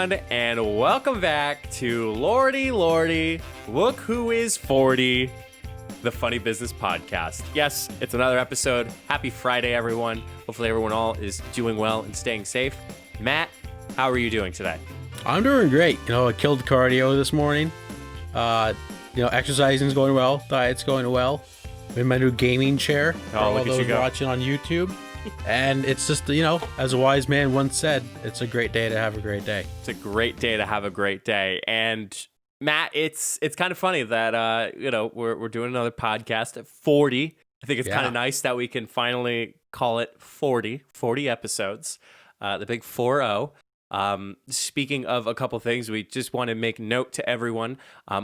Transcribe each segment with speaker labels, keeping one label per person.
Speaker 1: everyone, and welcome back to Lordy Lordy, Look Who Is 40, the Funny Business Podcast. Yes, it's another episode. Happy Friday, everyone. Hopefully everyone all is doing well and staying safe. Matt, how are you doing today?
Speaker 2: I'm doing great. I killed cardio this morning. Exercising's going well. Diet's going well. I'm in my new gaming chair for all those watching on YouTube. And it's just, as a wise man once said, it's a great day to have a great day.
Speaker 1: It's a great day to have a great day. And Matt, it's kind of funny that, we're doing another podcast at 40. I think it's kind of nice that we can finally call it 40 episodes, the big 4-0. Speaking of a couple things, we just want to make note to everyone.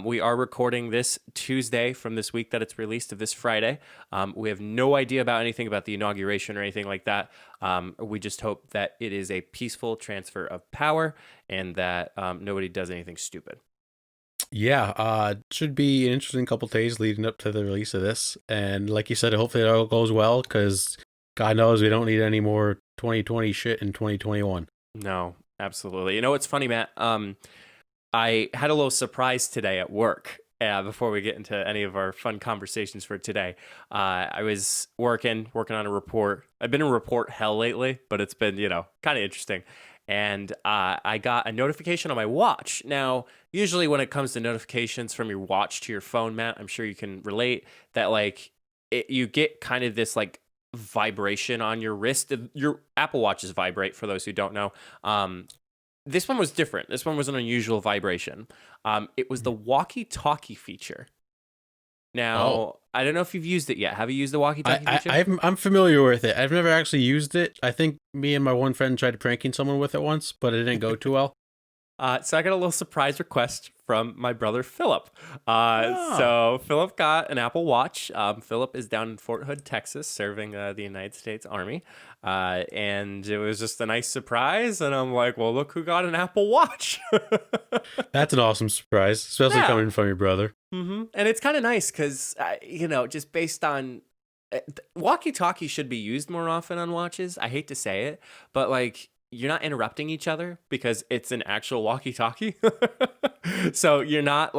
Speaker 1: We are recording this Tuesday from this week that it's released of this Friday. We have no idea about anything about the inauguration or anything like that. We just hope that it is a peaceful transfer of power and that nobody does anything stupid.
Speaker 2: Yeah, should be an interesting couple days leading up to the release of this. And like you said, hopefully it all goes well because God knows we don't need any more 2020 shit in 2021.
Speaker 1: No. Absolutely. You know what's funny, Matt? I had a little surprise today at work. Before we get into any of our fun conversations for today, I was working on a report. I've been in report hell lately, but it's been, kind of interesting. And I got a notification on my watch. Now, usually when it comes to notifications from your watch to your phone, Matt, I'm sure you can relate that you get kind of this vibration on your wrist. Your Apple Watches vibrate, for those who don't know. This one was different. This one was an unusual vibration. It was the walkie-talkie feature. Now, I don't know if you've used it yet. Have you used the walkie-talkie feature?
Speaker 2: I'm familiar with it. I've never actually used it. I think me and my one friend tried pranking someone with it once, but it didn't go too well.
Speaker 1: So I got a little surprise request from my brother, Philip. So Philip got an Apple Watch. Philip is down in Fort Hood, Texas, serving the United States Army. And it was just a nice surprise. And I'm like, well, look who got an Apple Watch.
Speaker 2: That's an awesome surprise, especially coming from your brother.
Speaker 1: Mm-hmm. And it's kind of nice because, just based on... walkie-talkie should be used more often on watches. I hate to say it, but you're not interrupting each other because it's an actual walkie-talkie. So you're not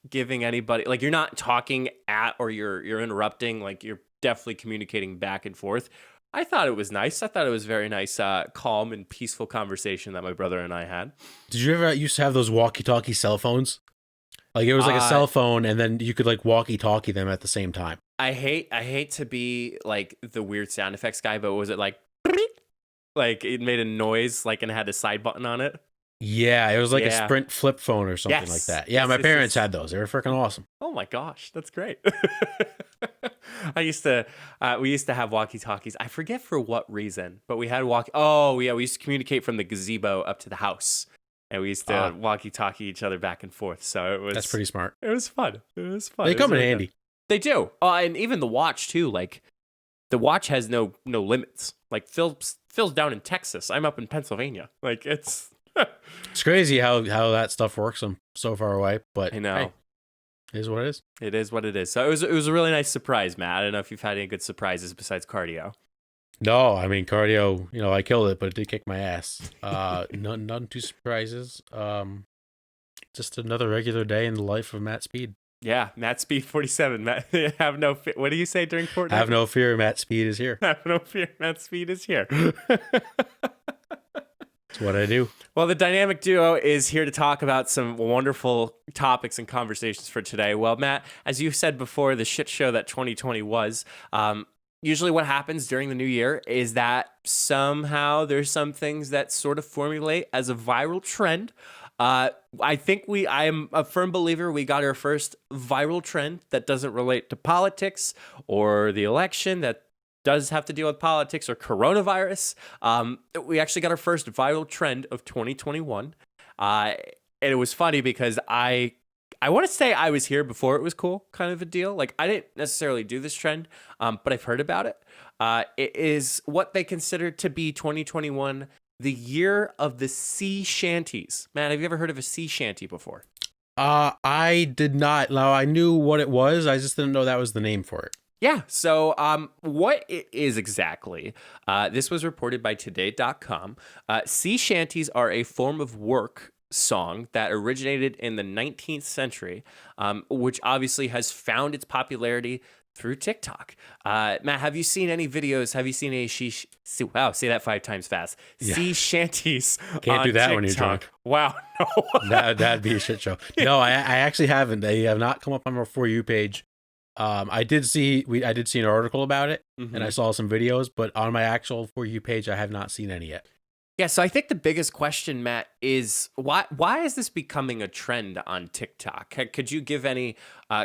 Speaker 1: giving anybody, you're not talking at or you're interrupting, you're definitely communicating back and forth. I thought it was nice. I thought it was very nice, calm and peaceful conversation that my brother and I had.
Speaker 2: Did you ever used to have those walkie-talkie cell phones? It was a cell phone and then you could walkie-talkie them at the same time.
Speaker 1: I hate to be the weird sound effects guy, but was it it made a noise and it had a side button on it?
Speaker 2: Yeah, it was a Sprint flip phone or something like that. Yeah, my parents had those. They were freaking awesome.
Speaker 1: Oh my gosh, that's great. we used to have walkie-talkies. I forget for what reason, but we had we used to communicate from the gazebo up to the house. And we used to walkie-talkie each other back and forth. So that's
Speaker 2: pretty smart.
Speaker 1: It was fun.
Speaker 2: They come in handy.
Speaker 1: Good. They do. And even the watch too. The watch has no limits. Phil's down in Texas. I'm up in Pennsylvania. It's
Speaker 2: it's crazy how that stuff works. I'm so far away, but
Speaker 1: I know.
Speaker 2: Hey, it is what it is.
Speaker 1: It is what it is. So it was a really nice surprise, Matt. I don't know if you've had any good surprises besides cardio.
Speaker 2: No, I mean cardio. I killed it, but it did kick my ass. None too surprises. Just another regular day in the life of Matt Speed.
Speaker 1: Yeah, Matt Speed 47. Matt, have no fear. What do you say during Fortnite?
Speaker 2: Have no fear, Matt Speed is here.
Speaker 1: Have no fear, Matt Speed is here.
Speaker 2: That's what I do.
Speaker 1: Well, the dynamic duo is here to talk about some wonderful topics and conversations for today. Well, Matt, as you said before, the shit show that 2020 was, usually what happens during the new year is that somehow there's some things that sort of formulate as a viral trend. I am a firm believer we got our first viral trend that doesn't relate to politics or the election, that does have to deal with politics or coronavirus. We actually got our first viral trend of 2021. And it was funny because I want to say I was here before it was cool, kind of a deal. I didn't necessarily do this trend, but I've heard about it. It is what they consider to be 2021, the year of the sea shanties. Man, have you ever heard of a sea shanty before?
Speaker 2: I did not. Now, I knew what it was. I just didn't know that was the name for it.
Speaker 1: Yeah. So what it is exactly, this was reported by today.com. Sea shanties are a form of work song that originated in the 19th century, which obviously has found its popularity through TikTok. Matt, have you seen any videos? Have you seen any wow, say that 5 times fast.
Speaker 2: Yeah.
Speaker 1: Sea shanties
Speaker 2: Can't
Speaker 1: on
Speaker 2: do that
Speaker 1: TikTok?
Speaker 2: when you're drunk.
Speaker 1: Wow, no.
Speaker 2: That'd be a shit show. No, I actually haven't. They have not come up on our For You page. I did see an article about it, and I saw some videos, but on my actual For You page, I have not seen any yet.
Speaker 1: Yeah, so I think the biggest question, Matt, is why is this becoming a trend on TikTok? Could you give any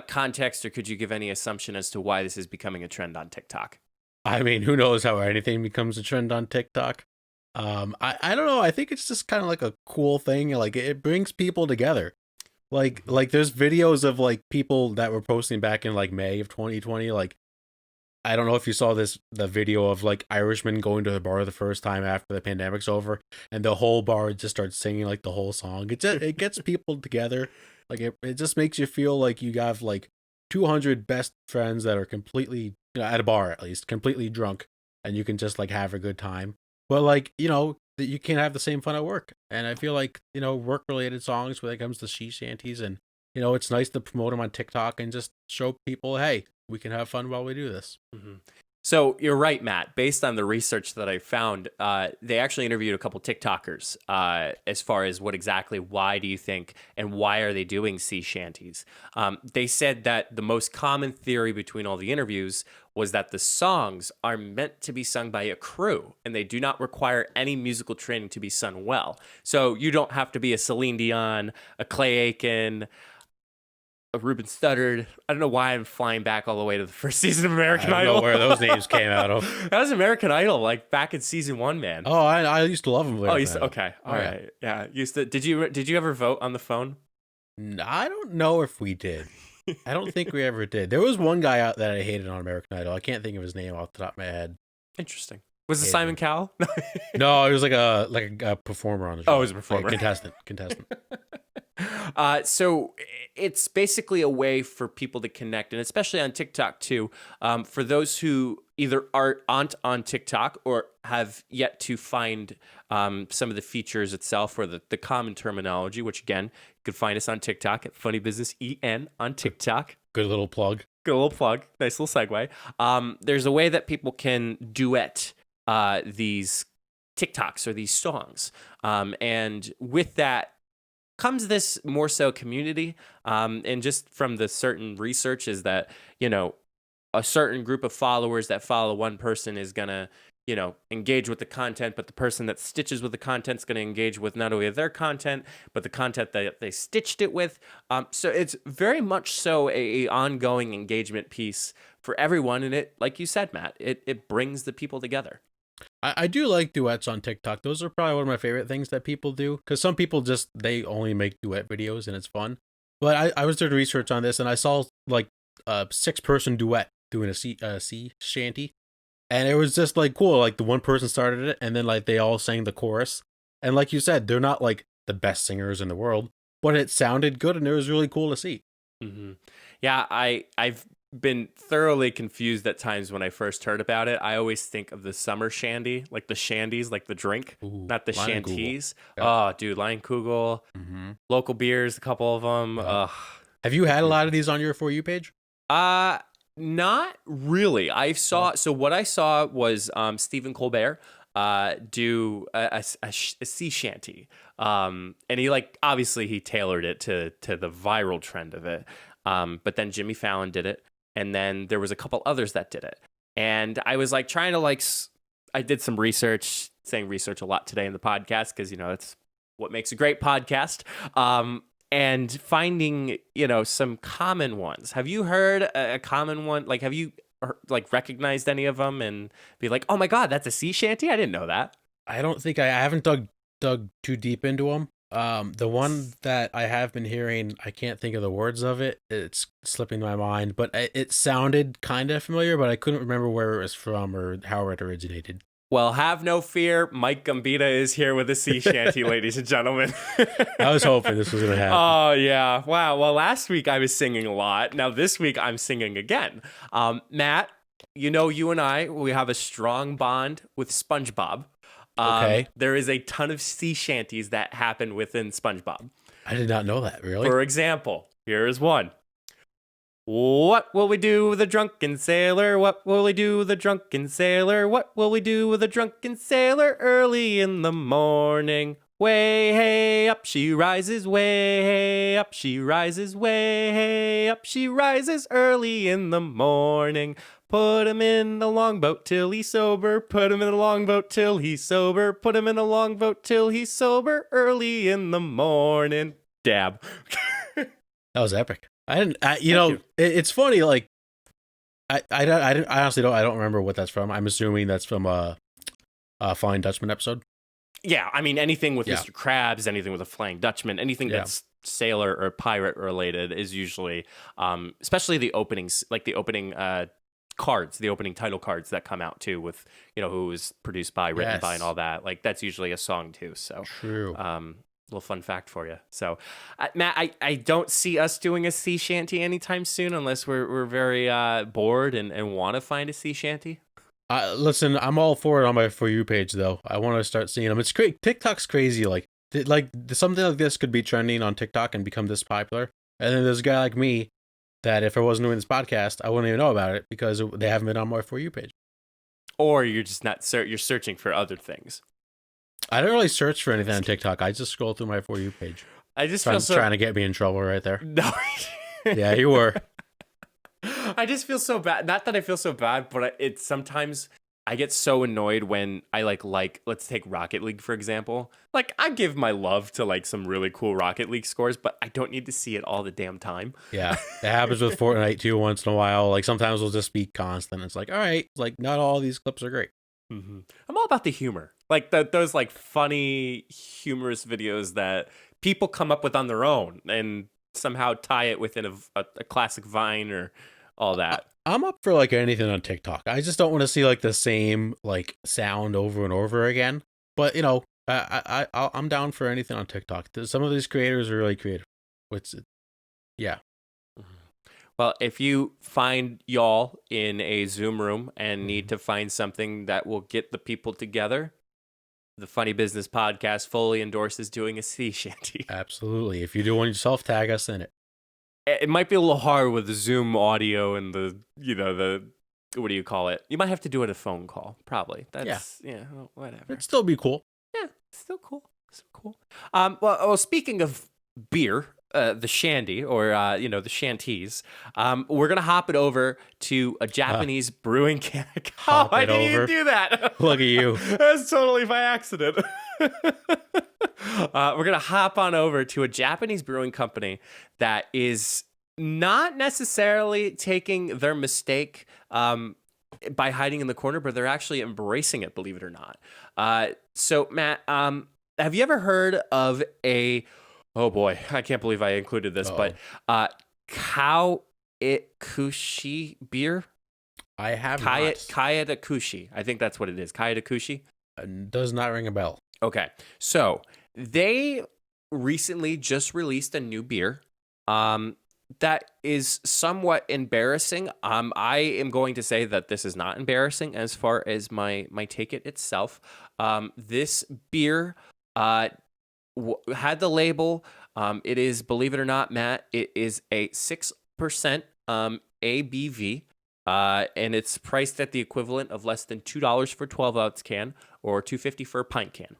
Speaker 1: context, or could you give any assumption as to why this is becoming a trend on TikTok?
Speaker 2: I mean, who knows how anything becomes a trend on TikTok? I don't know. I think it's just kind of like a cool thing. Like it brings people together. Like there's videos of like people that were posting back in like May of 2020. Like I don't know if you saw the video of like Irishmen going to the bar the first time after the pandemic's over, and the whole bar just starts singing like the whole song. It gets people together. Like it just makes you feel like you have like 200 best friends that are completely, at a bar at least, completely drunk, and you can just like have a good time. But like, that you can't have the same fun at work. And I feel like, work related songs when it comes to sea shanties, and it's nice to promote them on TikTok and just show people, hey, we can have fun while we do this.
Speaker 1: Mm-hmm. So you're right, Matt. Based on the research that I found, they actually interviewed a couple TikTokers as far as why do you think, and why are they doing sea shanties? They said that the most common theory between all the interviews was that the songs are meant to be sung by a crew, and they do not require any musical training to be sung well. So you don't have to be a Celine Dion, a Clay Aiken, a Ruben Studdard. I don't know why I'm flying back all the way to the first season of American Idol.
Speaker 2: I don't know where those names came out of.
Speaker 1: That was American Idol, like back in season 1, man.
Speaker 2: Oh, I used to love them.
Speaker 1: Okay, all right, yeah. Used to. Did you ever vote on the phone?
Speaker 2: I don't know if we did. I don't think we ever did. There was one guy out that I hated on American Idol. I can't think of his name off the top of my head.
Speaker 1: Interesting. Was it Simon Cowell?
Speaker 2: No, it was like a performer on the show.
Speaker 1: Oh, it was a performer.
Speaker 2: Like contestant.
Speaker 1: So it's basically a way for people to connect, and especially on TikTok too, for those who either aren't on TikTok or have yet to find some of the features itself, or the common terminology, which again, you could find us on TikTok at Funny Business EN on TikTok.
Speaker 2: Good little plug.
Speaker 1: Nice little segue. There's a way that people can duet these TikToks or these songs. And with that comes this more so community. And just from the certain research is that, a certain group of followers that follow one person is going to, engage with the content, but the person that stitches with the content is going to engage with not only their content, but the content that they stitched it with. So it's very much so a ongoing engagement piece for everyone. And it, like you said, Matt, it brings the people together.
Speaker 2: I do like duets on TikTok. Those are probably one of my favorite things that people do, because some people they only make duet videos and it's fun. But I was doing research on this, and I saw like a 6-person duet doing a sea shanty, and it was just like cool. Like the one person started it, and then like they all sang the chorus. And like you said, they're not like the best singers in the world, but it sounded good, and it was really cool to see.
Speaker 1: Mm-hmm. Yeah, I've been thoroughly confused at times when I first heard about it. I always think of the summer shandy, like the shandies, like the drink, not the shanties.
Speaker 2: Yeah.
Speaker 1: Oh, dude, Kugel, local beers, a couple of them.
Speaker 2: Yeah. Have you had a lot of these on your For You page?
Speaker 1: Not really. So what I saw was Stephen Colbert do a sea shanty, and he obviously he tailored it to the viral trend of it. But then Jimmy Fallon did it, and then there was a couple others that did it, and I was trying to I did some research, saying research a lot today in the podcast because it's what makes a great podcast. And finding, some common ones. Have you heard a common one? Have you recognized any of them and be like, oh my God, that's a sea shanty? I didn't know that.
Speaker 2: I don't think I haven't dug too deep into them. The one that I have been hearing, I can't think of the words of it. It's slipping my mind, but it sounded kind of familiar, but I couldn't remember where it was from or how it originated.
Speaker 1: Well, have no fear. Mike Gambita is here with a sea shanty, ladies and gentlemen.
Speaker 2: I was hoping this was going to happen.
Speaker 1: Oh, yeah. Wow. Well, last week I was singing a lot. Now this week I'm singing again. Matt, you and I, we have a strong bond with SpongeBob.
Speaker 2: Okay.
Speaker 1: There is a ton of sea shanties that happen within SpongeBob.
Speaker 2: I did not know that, really.
Speaker 1: For example, here is one. What will we do with a drunken sailor? What will we do with a drunken sailor? What will we do with a drunken sailor early in the morning? Way hey up she rises, way hey up she rises, way hey up she rises early in the morning. Put him in the longboat till he's sober. Put him in the longboat till he's sober. Put him in the longboat till he's sober early in the morning. Dab.
Speaker 2: That was epic. I didn't.
Speaker 1: you.
Speaker 2: It's funny. Like, I honestly don't. I don't remember what that's from. I'm assuming that's from a Flying Dutchman episode.
Speaker 1: Yeah, I mean anything with Mr. Krabs, anything with a Flying Dutchman, anything that's sailor or pirate related is usually, especially the openings, like the opening cards, the opening title cards that come out too, with who was produced by, written by, and all that. Like that's usually a song too. So
Speaker 2: true.
Speaker 1: Little fun fact for you. So, Matt, I don't see us doing a sea shanty anytime soon unless we're very bored and want to find a sea shanty.
Speaker 2: Listen, I'm all for it on my For You page, though. I want to start seeing them. It's great. TikTok's crazy. Like something like this could be trending on TikTok and become this popular. And then there's a guy like me that if I wasn't doing this podcast, I wouldn't even know about it because they haven't been on my For You page.
Speaker 1: Or you're just not you're searching for other things.
Speaker 2: I don't really search for anything on TikTok. I just scroll through my For You page.
Speaker 1: I just feel
Speaker 2: trying to get me in trouble right there.
Speaker 1: No.
Speaker 2: Yeah, you were.
Speaker 1: I just feel so bad. Not that I feel so bad, but it's sometimes I get so annoyed when I like let's take Rocket League for example. Like I give my love to like some really cool Rocket League scores, but I don't need to see it all the damn time.
Speaker 2: Yeah, it happens with Fortnite too once in a while. Like sometimes we'll just be constant. It's like, all right, like not all these clips are great.
Speaker 1: Mm-hmm. I'm all about the humor, like those like funny, humorous videos that people come up with on their own and somehow tie it within a classic Vine or all that.
Speaker 2: I'm up for like anything on TikTok. I just don't want to see like the same like sound over and over again. But I'm down for anything on TikTok. Some of these creators are really creative. Yeah.
Speaker 1: Well, if you find y'all in a Zoom room and need to find something that will get the people together, the Funny Business Podcast fully endorses doing a sea shanty.
Speaker 2: Absolutely. If you do one yourself, tag us in it.
Speaker 1: It might be a little hard with the Zoom audio and the what do you call it? You might have to do it a phone call, probably. That's whatever.
Speaker 2: It'd still be cool.
Speaker 1: Yeah, still cool. Still cool. Well, speaking of beer, the shandy or the shanties, we're gonna hop it over to a Japanese brewing can. Oh, I didn't even do that.
Speaker 2: Look at you.
Speaker 1: That's totally by accident. We're gonna hop on over to a Japanese brewing company that is not necessarily taking their mistake by hiding in the corner, but they're actually embracing it, believe it or not. So Matt, have you ever heard of oh boy, I can't believe I included this, but Kawaikushi beer?
Speaker 2: I have
Speaker 1: Kawaikushi. I think that's what it is. Kawaikushi.
Speaker 2: Does not ring a bell.
Speaker 1: Okay. So they recently just released a new beer that is somewhat embarrassing. I am going to say that this is not embarrassing as far as my take it itself. This beer had the label. It is, believe it or not, Matt, it is a 6% ABV. And it's priced at the equivalent of less than $2 for a 12-ounce can or $2.50 for a pint can.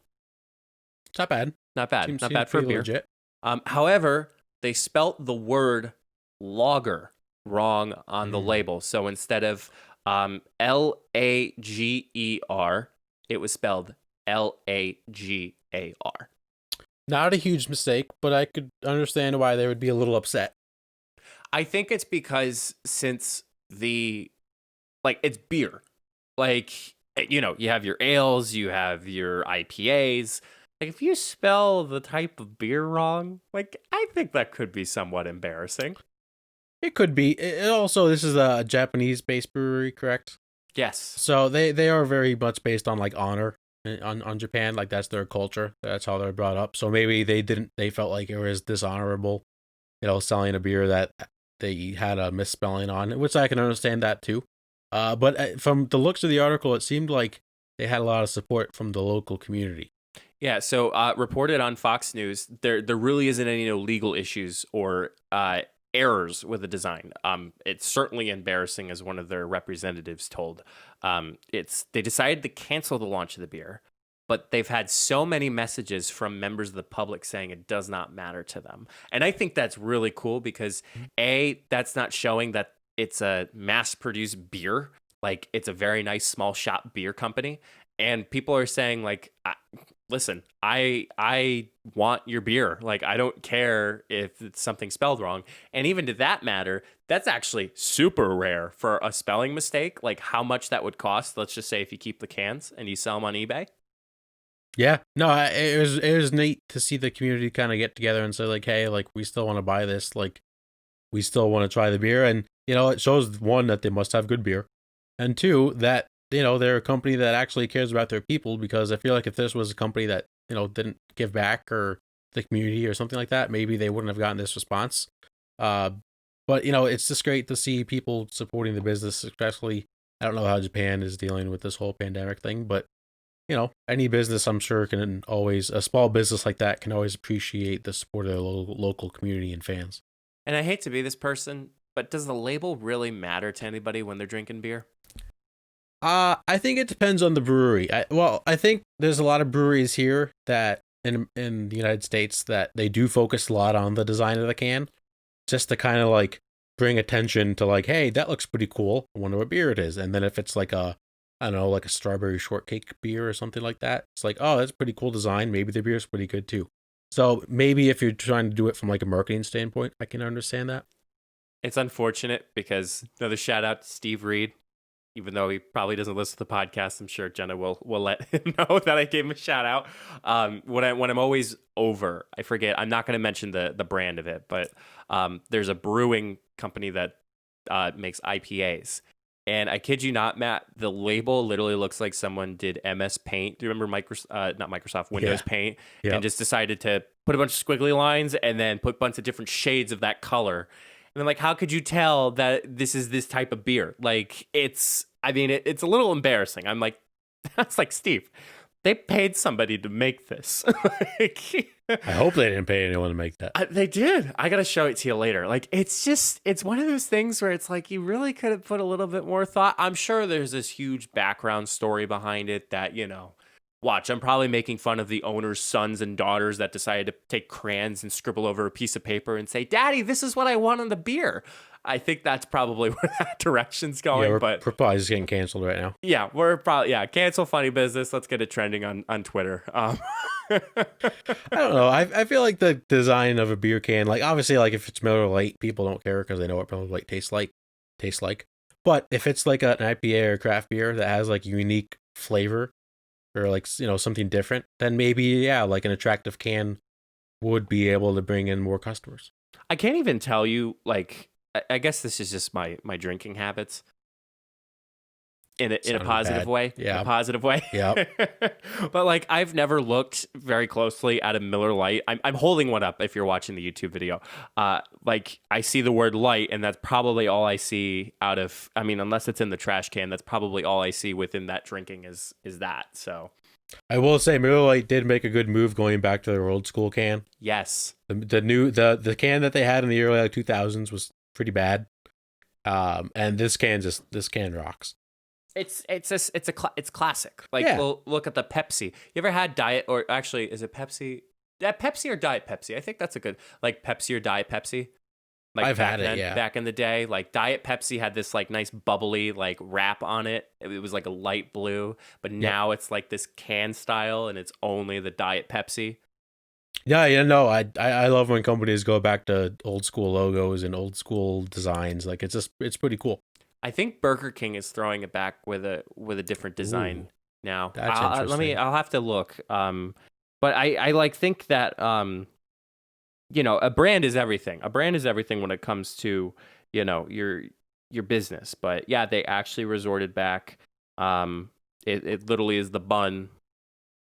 Speaker 2: It's not bad.
Speaker 1: Not bad.
Speaker 2: Seems
Speaker 1: not bad for a beer.
Speaker 2: Legit.
Speaker 1: However, they spelt the word lager wrong on the label. So instead of Lager, it was spelled Lagar.
Speaker 2: Not a huge mistake, but I could understand why they would be a little upset.
Speaker 1: I think it's because since it's beer. Like, you have your ales, you have your IPAs. Like, if you spell the type of beer wrong, like, I think that could be somewhat embarrassing.
Speaker 2: It could be. This is a Japanese-based brewery, correct?
Speaker 1: Yes.
Speaker 2: So they are very much based on, like, honor on Japan. Like, that's their culture. That's how they're brought up. So maybe they felt like it was dishonorable, selling a beer that they had a misspelling on, which I can understand that, too. But from the looks of the article, it seemed like they had a lot of support from the local community.
Speaker 1: Yeah, so reported on Fox News, there really isn't any legal issues or errors with the design. It's certainly embarrassing, as one of their representatives told. They decided to cancel the launch of the beer, but they've had so many messages from members of the public saying it does not matter to them, and I think that's really cool because that's not showing that it's a mass-produced beer. Like, it's a very nice small shop beer company, and people are saying like, listen, I want your beer. Like, I don't care if it's something spelled wrong. And even to that matter, that's actually super rare for a spelling mistake. Like, how much that would cost, let's just say, if you keep the cans and you sell them on eBay.
Speaker 2: Yeah, no, it was neat to see the community kind of get together and say like, hey, like we still want to buy this, like we still want to try the beer, and it shows, one, that they must have good beer, and two, that they're a company that actually cares about their people. Because I feel like if this was a company that didn't give back, or the community or something like that, maybe they wouldn't have gotten this response. But it's just great to see people supporting the business, especially. I don't know how Japan is dealing with this whole pandemic thing, but any business, I'm sure, can always, a small business like that can always appreciate the support of their local community and fans.
Speaker 1: And I hate to be this person, but does the label really matter to anybody when they're drinking beer?
Speaker 2: I think it depends on the brewery. I think there's a lot of breweries here that in the United States that they do focus a lot on the design of the can, just to kind of like bring attention to like, hey, that looks pretty cool. I wonder what beer it is. And then if it's like I don't know, like a strawberry shortcake beer or something like that, it's like, oh, that's a pretty cool design. Maybe the beer's pretty good too. So maybe if you're trying to do it from like a marketing standpoint, I can understand that.
Speaker 1: It's unfortunate because another shout out to Steve Reed. Even though he probably doesn't listen to the podcast, I'm sure Jenna will let him know that I gave him a shout out. When I'm always over, I forget. I'm not going to mention the brand of it, but there's a brewing company that makes IPAs, and I kid you not, Matt, the label literally looks like someone did MS Paint. Do you remember not Microsoft, Windows Paint, and just decided to put a bunch of squiggly lines and then put a bunch of different shades of that color. And then, like, how could you tell that this is this type of beer? Like, it's a little embarrassing. I'm like, that's like, Steve, they paid somebody to make this.
Speaker 2: I hope they didn't pay anyone to make that.
Speaker 1: They did. I got to show it to you later. Like, it's one of those things where it's like, you really could have put a little bit more thought. I'm sure there's this huge background story behind it that, watch, I'm probably making fun of the owner's sons and daughters that decided to take crayons and scribble over a piece of paper and say, Daddy, this is what I want on the beer. I think that's probably where that direction's going.
Speaker 2: Yeah,
Speaker 1: but
Speaker 2: we're probably just getting canceled right now.
Speaker 1: Yeah, we're probably, cancel funny business. Let's get it trending on Twitter.
Speaker 2: I don't know. I feel like the design of a beer can, like, obviously, like, if it's Miller Lite, people don't care because they know what Miller Lite tastes like. But if it's like an IPA or craft beer that has like unique flavor, or like something different, then maybe like an attractive can would be able to bring in more customers.
Speaker 1: I can't even tell you, like, I guess this is just my drinking habits in a positive way.
Speaker 2: Yeah,
Speaker 1: in a positive way.
Speaker 2: Yeah.
Speaker 1: But like, I've never looked very closely at a Miller Lite. I'm holding one up if you're watching the YouTube video. Like, I see the word light, and that's probably all I see out of. I mean, unless it's in the trash can, that's probably all I see within that drinking is that. So
Speaker 2: I will say Miller Lite did make a good move going back to their old school can.
Speaker 1: Yes.
Speaker 2: The can that they had in the early 2000s was pretty bad. And this can rocks.
Speaker 1: It's classic. Like, we'll look at the Pepsi. You ever had Diet, or actually, is it Pepsi? Yeah, Pepsi or Diet Pepsi? I think that's a good, like, Pepsi or Diet Pepsi. Like,
Speaker 2: I've had it,
Speaker 1: back in the day. Like, Diet Pepsi had this like nice bubbly like wrap on it. It was like a light blue, but now it's like this can style, and it's only the Diet Pepsi.
Speaker 2: Yeah, no, I love when companies go back to old school logos and old school designs. Like, it's pretty cool.
Speaker 1: I think Burger King is throwing it back with a different design now.
Speaker 2: That's interesting.
Speaker 1: I'll have to look. But I like think that a brand is everything. A brand is everything when it comes to your business. But yeah, they actually resorted back. It literally is the bun.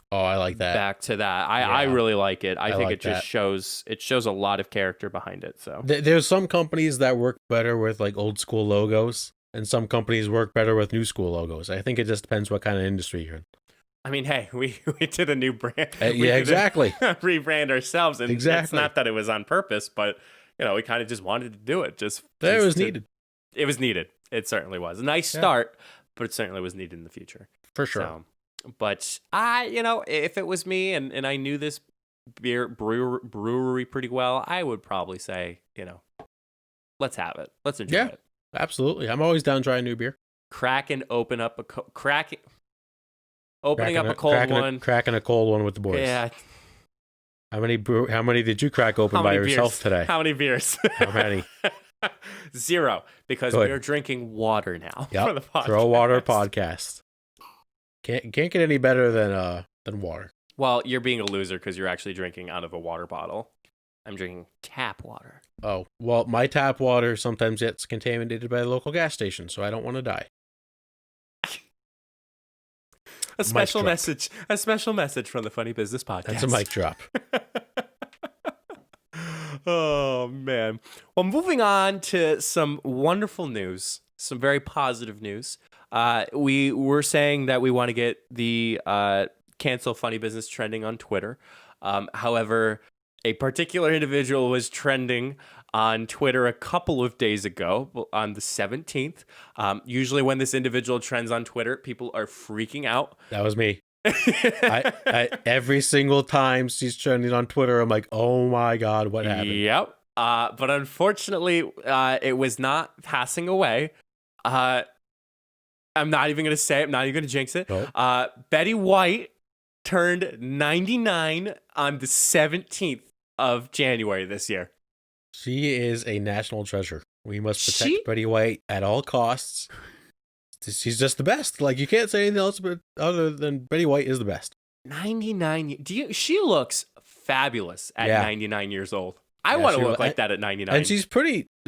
Speaker 2: Oh, I like that.
Speaker 1: Back to that. I really like it. I think
Speaker 2: like
Speaker 1: it just shows a lot of character behind it. So
Speaker 2: there's some companies that work better with like old school logos, and some companies work better with new school logos. I think it just depends what kind of industry you're in.
Speaker 1: I mean, hey, we did a new brand.
Speaker 2: Yeah, exactly.
Speaker 1: Rebrand ourselves, and it's
Speaker 2: Exactly.
Speaker 1: not that it was on purpose, but we kind of just wanted to do it.
Speaker 2: It was needed.
Speaker 1: It was needed. It certainly was a nice start, but it certainly was needed in the future
Speaker 2: for sure.
Speaker 1: So, but if it was me and I knew this brewery pretty well, I would probably say, let's have it. Let's enjoy it.
Speaker 2: Absolutely. I'm always down trying new beer.
Speaker 1: Cracking up a cold one.
Speaker 2: Cracking a cold one with the boys.
Speaker 1: Yeah.
Speaker 2: How many did you crack open by yourself today?
Speaker 1: How many beers?
Speaker 2: How many?
Speaker 1: 0, because we're drinking water now for the podcast.
Speaker 2: Throw water podcast. Can't get any better than water.
Speaker 1: Well, you're being a loser because you're actually drinking out of a water bottle. I'm drinking tap water.
Speaker 2: Oh, well, my tap water sometimes gets contaminated by the local gas station, so I don't want to die.
Speaker 1: A special message from the Funny Business Podcast.
Speaker 2: That's a mic drop.
Speaker 1: Oh, man. Well, moving on to some wonderful news, some very positive news. We were saying that we want to get the cancel Funny Business trending on Twitter. However, a particular individual was trending on Twitter a couple of days ago, on the 17th. Usually when this individual trends on Twitter, people are freaking out.
Speaker 2: That was me. I every single time she's trending on Twitter, I'm like, oh my God, what happened?
Speaker 1: Yep. But unfortunately, it was not passing away. I'm not even going to say it. I'm not even going to jinx it. Nope. Betty White turned 99 on the 17th of January this year.
Speaker 2: She is a national treasure. We must protect Betty White at all costs. She's just the best. Like, you can't say anything else other than Betty White is the best.
Speaker 1: 99. She looks fabulous at 99 years old. I want to look like that at 99.
Speaker 2: And she's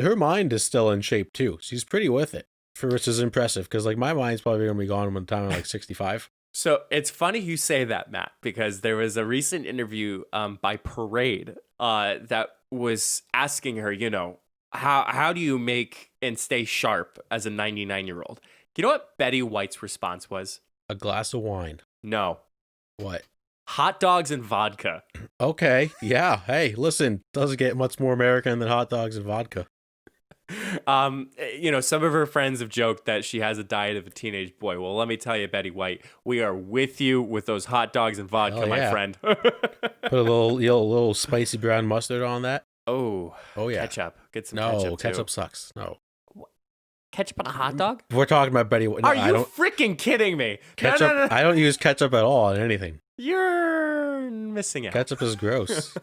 Speaker 2: her mind is still in shape too. She's pretty with it, which is impressive because like my mind's probably going to be gone by the time I'm like 65.
Speaker 1: So it's funny you say that, Matt, because there was a recent interview by Parade that was asking her, how do you make and stay sharp as a 99-year-old? You know what Betty White's response was?
Speaker 2: A glass of wine.
Speaker 1: No.
Speaker 2: What?
Speaker 1: Hot dogs and vodka.
Speaker 2: Okay. Yeah. Hey, listen, doesn't get much more American than hot dogs and vodka.
Speaker 1: Some of her friends have joked that she has a diet of a teenage boy. Well, let me tell you, Betty White, we are with you with those hot dogs and vodka, my friend.
Speaker 2: Put a little spicy brown mustard on that.
Speaker 1: Oh yeah. Ketchup. Get some ketchup.
Speaker 2: No, ketchup sucks. No.
Speaker 1: Ketchup on a hot dog?
Speaker 2: We're talking about Betty White.
Speaker 1: Are you freaking kidding me?
Speaker 2: Ketchup.
Speaker 1: No.
Speaker 2: I don't use ketchup at all on anything.
Speaker 1: You're missing out.
Speaker 2: Ketchup is gross.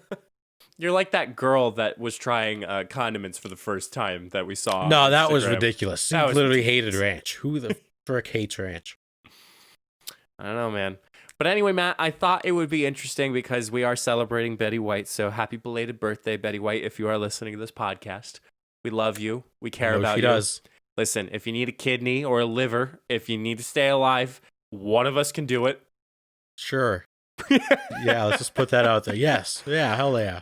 Speaker 1: You're like that girl that was trying condiments for the first time that we saw.
Speaker 2: No, that was ridiculous. She literally hated ranch. Who the frick hates ranch?
Speaker 1: I don't know, man. But anyway, Matt, I thought it would be interesting because we are celebrating Betty White. So happy belated birthday, Betty White, if you are listening to this podcast. We love you. We care about you. She does. Listen, if you need a kidney or a liver, if you need to stay alive, one of us can do it.
Speaker 2: Sure. Yeah, let's just put that out there. Yes. Yeah, hell yeah.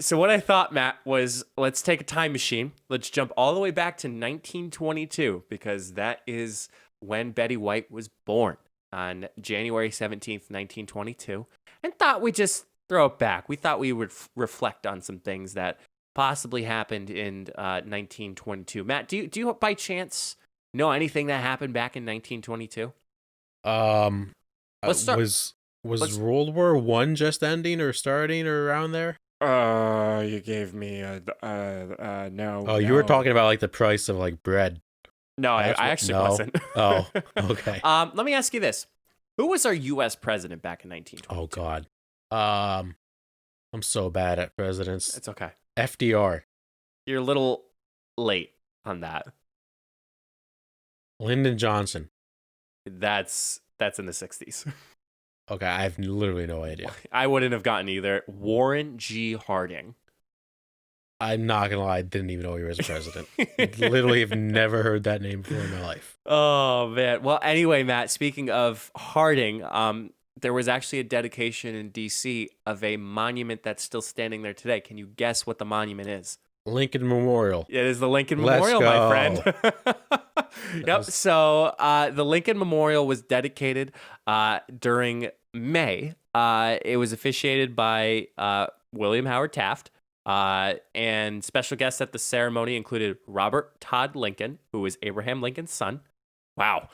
Speaker 1: So what I thought, Matt, was let's take a time machine. Let's jump all the way back to 1922 because that is when Betty White was born on January 17th, 1922. And thought we'd just throw it back. We thought we would reflect on some things that possibly happened in 1922. Matt, do you by chance know anything that happened back in 1922?
Speaker 2: Let's start. Was World War I just ending or starting or around there?
Speaker 1: You gave me no.
Speaker 2: Oh, you were talking about like the price of like bread.
Speaker 1: No, I actually wasn't.
Speaker 2: Oh, okay.
Speaker 1: Let me ask you this: who was our U.S. president back in 1922?
Speaker 2: Oh God. I'm so bad at presidents.
Speaker 1: It's okay.
Speaker 2: FDR.
Speaker 1: You're a little late on that.
Speaker 2: Lyndon Johnson.
Speaker 1: That's in the 60s.
Speaker 2: Okay, I have literally no idea.
Speaker 1: I wouldn't have gotten either. Warren G. Harding.
Speaker 2: I'm not gonna lie, I didn't even know he was a president. Literally have never heard that name before in my life.
Speaker 1: Oh man. Well, anyway, Matt, speaking of Harding, there was actually a dedication in DC of a monument that's still standing there today. Can you guess what the monument is?
Speaker 2: Lincoln Memorial.
Speaker 1: It is the Lincoln Memorial, my friend. Yep. So the Lincoln Memorial was dedicated during May. It was officiated by William Howard Taft. And special guests at the ceremony included Robert Todd Lincoln, who was Abraham Lincoln's son. Wow.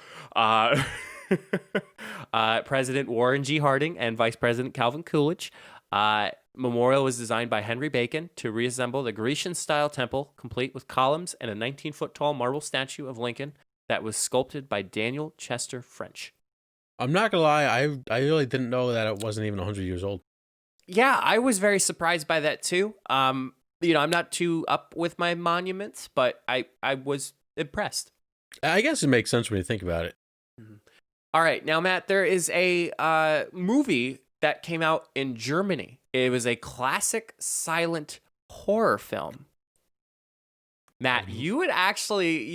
Speaker 1: President Warren G. Harding and Vice President Calvin Coolidge. Memorial was designed by Henry Bacon to reassemble the Grecian-style temple, complete with columns and a 19-foot-tall marble statue of Lincoln that was sculpted by Daniel Chester French.
Speaker 2: I'm not gonna lie, I really didn't know that it wasn't even 100 years old.
Speaker 1: Yeah, I was very surprised by that too. I'm not too up with my monuments, but I was impressed.
Speaker 2: I guess it makes sense when you think about it.
Speaker 1: Mm-hmm. All right, now Matt, there is a movie that came out in Germany. It was a classic silent horror film. Matt, you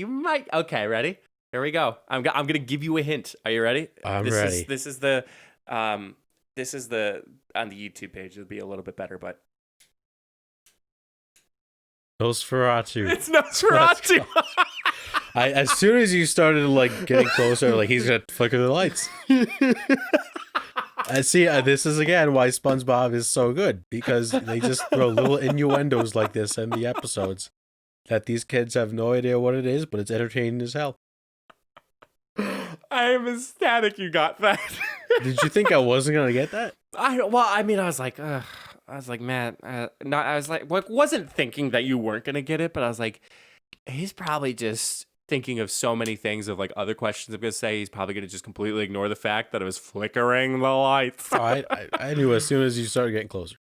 Speaker 1: might. Okay, ready? Here we go. I'm gonna give you a hint. Are you ready?
Speaker 2: I'm ready.
Speaker 1: This is the on the YouTube page. It'll be a little bit better, but
Speaker 2: Nosferatu.
Speaker 1: it's Nosferatu.
Speaker 2: As soon as you started like getting closer, like he's gonna flicker the lights. I see. This is again why SpongeBob is so good, because they just throw little innuendos like this in the episodes that these kids have no idea what it is, but it's entertaining as hell.
Speaker 1: I am ecstatic you got that.
Speaker 2: Did you think I wasn't gonna get that?
Speaker 1: I was like, man, wasn't thinking that you weren't gonna get it, but I was like, he's probably just thinking of so many things of like other questions I'm gonna say. He's probably gonna just completely ignore the fact that it was flickering the lights.
Speaker 2: I knew as soon as you started getting closer.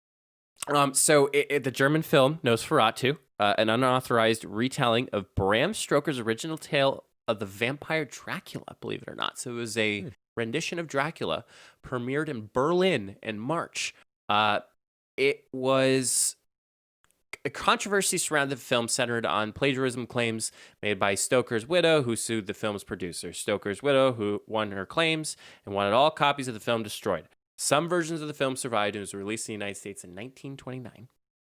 Speaker 1: So the German film Nosferatu, an unauthorized retelling of Bram Stoker's original tale of the vampire Dracula, believe it or not. So it was a rendition of Dracula, premiered in Berlin in March. It was a controversy surrounding the film centered on plagiarism claims made by Stoker's widow, who sued the film's producer. Stoker's widow, who won her claims and wanted all copies of the film destroyed. Some versions of the film survived and was released in the United States in 1929.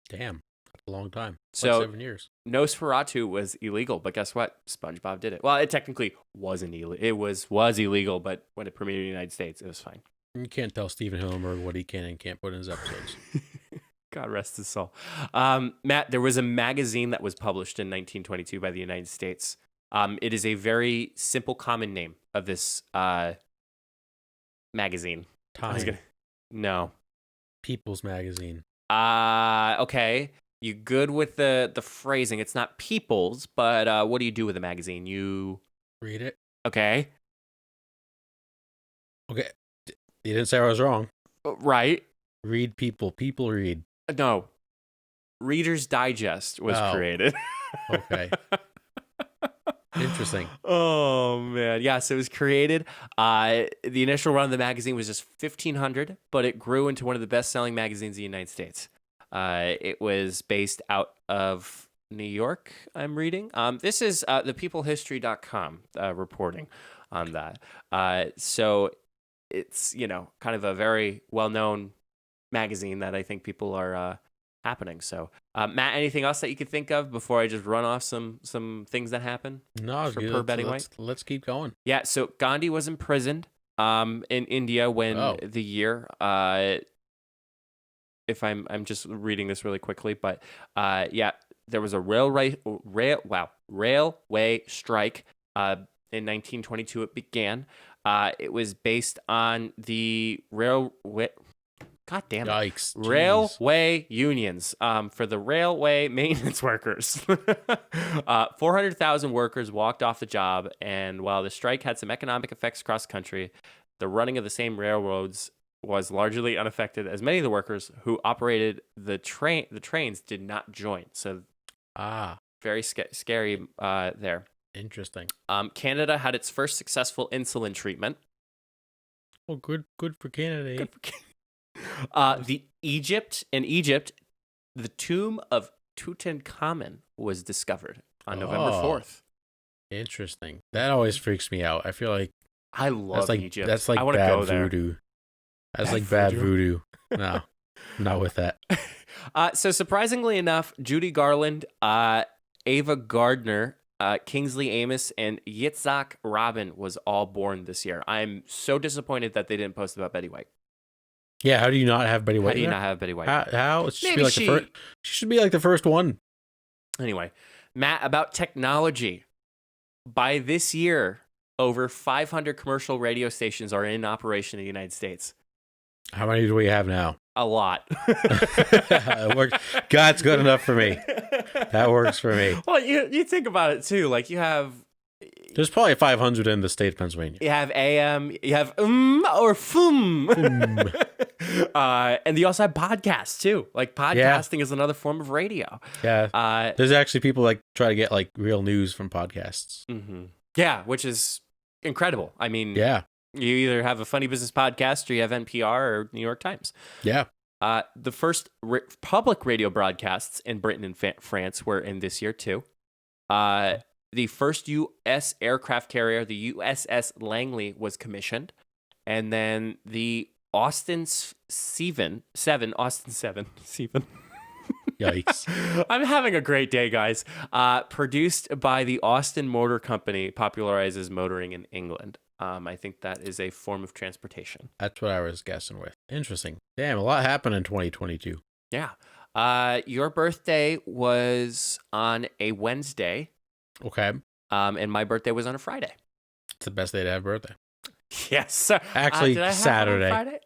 Speaker 2: Damn, that's a long time.
Speaker 1: So,
Speaker 2: like 7 years.
Speaker 1: Nosferatu was illegal, but guess what? SpongeBob did it. Well, it technically wasn't illegal. It was illegal, but when it premiered in the United States, it was fine.
Speaker 2: You can't tell Stephen Hillenburg what he can and can't put in his episodes.
Speaker 1: God rest his soul. Matt, there was a magazine that was published in 1922 by the United States. It is a very simple, common name of this magazine.
Speaker 2: Time.
Speaker 1: No.
Speaker 2: People's Magazine.
Speaker 1: Okay. You good with the phrasing? It's not People's, but what do you do with a magazine? You
Speaker 2: read it.
Speaker 1: Okay.
Speaker 2: Okay. You didn't say I was wrong.
Speaker 1: Right.
Speaker 2: Read people. People read.
Speaker 1: No. Reader's Digest was created.
Speaker 2: Okay. Interesting.
Speaker 1: Oh, man. Yeah, so it was created. The initial run of the magazine was just 1,500, but it grew into one of the best-selling magazines in the United States. It was based out of New York, I'm reading. This is thepeoplehistory.com reporting on that. So it's, kind of a very well-known magazine that I think people are happening. So, Matt, anything else that you could think of before I just run off some things that happen?
Speaker 2: No,
Speaker 1: per Betty White.
Speaker 2: Let's keep going.
Speaker 1: Yeah, so Gandhi was imprisoned in India when the year. If I'm just reading this really quickly, but there was a railway strike in 1922. It began. It was based on the railway. God damn it.
Speaker 2: Yikes.
Speaker 1: Railway unions for the railway maintenance workers. 400,000 workers walked off the job, and while the strike had some economic effects across the country, the running of the same railroads was largely unaffected, as many of the workers who operated the trains did not join. So very scary there.
Speaker 2: Interesting.
Speaker 1: Canada had its first successful insulin treatment.
Speaker 2: Oh, good for Canada.
Speaker 1: Good for Canada. In Egypt, the tomb of Tutankhamun was discovered on November 4th.
Speaker 2: Interesting. That always freaks me out. I feel like
Speaker 1: I love Egypt.
Speaker 2: That's like
Speaker 1: I want to
Speaker 2: bad
Speaker 1: go there.
Speaker 2: voodoo. That's like bad voodoo. No, I'm not with that.
Speaker 1: So surprisingly enough, Judy Garland, Ava Gardner, Kingsley Amos and Yitzhak Robin was all born this year. I'm so disappointed that they didn't post about Betty White.
Speaker 2: Yeah, how do you not have Betty White?
Speaker 1: How do you not have Betty White?
Speaker 2: How? It should
Speaker 1: Maybe
Speaker 2: be like the first. She should be like the first one.
Speaker 1: Anyway, Matt, about technology. By this year, over 500 commercial radio stations are in operation in the United States.
Speaker 2: How many do we have now?
Speaker 1: A lot.
Speaker 2: God's good enough for me. That works for me.
Speaker 1: Well, you think about it too. Like you have.
Speaker 2: There's probably 500 in the state of Pennsylvania.
Speaker 1: You have AM, you have or fum. And you also have podcasts too. Like podcasting is another form of radio.
Speaker 2: Yeah. There's actually people like try to get like real news from podcasts.
Speaker 1: Mm-hmm. Yeah, which is incredible. I mean, you either have a funny business podcast or you have NPR or New York Times.
Speaker 2: Yeah.
Speaker 1: The first public radio broadcasts in Britain and France were in this year too. The first U.S. aircraft carrier, the USS Langley, was commissioned. And then the Austin 7.
Speaker 2: Yikes.
Speaker 1: I'm having a great day, guys. Produced by the Austin Motor Company, popularizes motoring in England. I think that is a form of transportation.
Speaker 2: That's what I was guessing with. Interesting. Damn, a lot happened in 2022.
Speaker 1: Yeah. Your birthday was on a Wednesday.
Speaker 2: Okay.
Speaker 1: And my birthday was on a Friday.
Speaker 2: It's the best day to have a birthday.
Speaker 1: Yes, sir.
Speaker 2: Actually,
Speaker 1: did I have
Speaker 2: Saturday.
Speaker 1: One on Friday?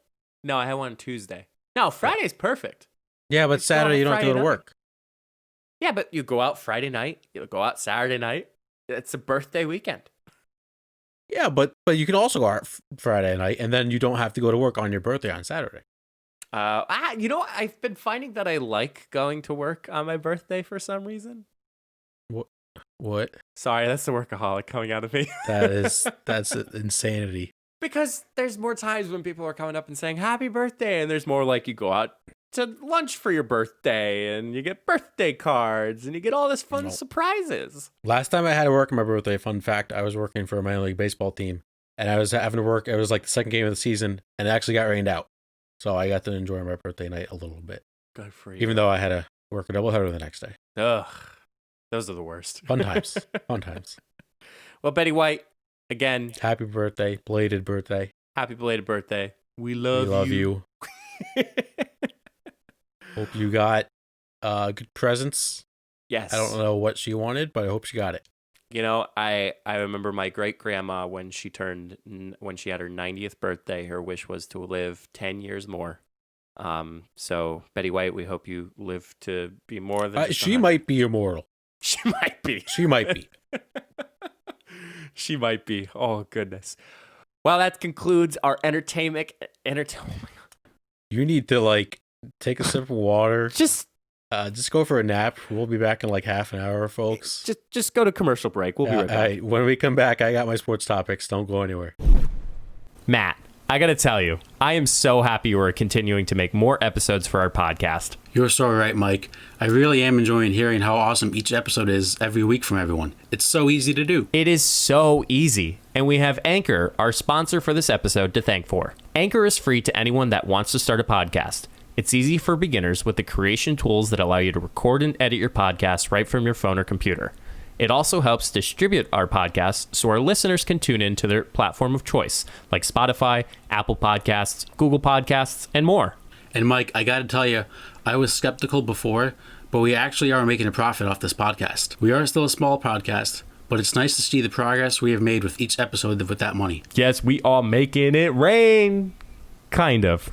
Speaker 1: No, I had one on Tuesday. No, Friday's perfect.
Speaker 2: Yeah, but Saturday you don't have to go to work.
Speaker 1: Yeah, but you go out Friday night. You go out Saturday night. It's a birthday weekend.
Speaker 2: Yeah, but you can also go out Friday night, and then you don't have to go to work on your birthday on Saturday.
Speaker 1: I've been finding that I like going to work on my birthday for some reason.
Speaker 2: What?
Speaker 1: Sorry, that's the workaholic coming out of me.
Speaker 2: That's insanity.
Speaker 1: Because there's more times when people are coming up and saying happy birthday, and there's more like you go out to lunch for your birthday and you get birthday cards and you get all this fun surprises.
Speaker 2: Last time I had to work on my birthday, fun fact, I was working for a minor league baseball team and I was having to work. It was like the second game of the season and it actually got rained out. So I got to enjoy my birthday night a little bit.
Speaker 1: Good for you.
Speaker 2: Even though I had to work a doubleheader the next day.
Speaker 1: Ugh. Those are the worst.
Speaker 2: Fun times. Fun times.
Speaker 1: Well, Betty White, again.
Speaker 2: Happy birthday. Belated birthday.
Speaker 1: Happy belated birthday. We love you.
Speaker 2: Hope you got good presents.
Speaker 1: Yes.
Speaker 2: I don't know what she wanted, but I hope she got it.
Speaker 1: You know, I remember my great grandma when she had her 90th birthday, her wish was to live 10 years more. So Betty White, we hope you live to be more than
Speaker 2: she might be immortal.
Speaker 1: She might be.
Speaker 2: She might be.
Speaker 1: She might be. Oh goodness. Well, that concludes our entertainment. Oh my God.
Speaker 2: You need to like take a sip of water. Just go for a nap. We'll be back in like half an hour, folks.
Speaker 1: Just go to commercial break. We'll be right back.
Speaker 2: When we come back, I got my sports topics. Don't go anywhere.
Speaker 1: Matt, I got to tell you, I am so happy we're continuing to make more episodes for our podcast.
Speaker 2: You're so right, Mike. I really am enjoying hearing how awesome each episode is every week from everyone. It's so easy to do.
Speaker 1: It is so easy. And we have Anchor, our sponsor for this episode, to thank for. Anchor is free to anyone that wants to start a podcast. It's easy for beginners with the creation tools that allow you to record and edit your podcast right from your phone or computer. It also helps distribute our podcasts so our listeners can tune in to their platform of choice, like Spotify, Apple Podcasts, Google Podcasts, and more.
Speaker 2: And Mike, I got to tell you, I was skeptical before, but we actually are making a profit off this podcast. We are still a small podcast, but it's nice to see the progress we have made with each episode with that money.
Speaker 1: Yes, we are making it rain. Kind of.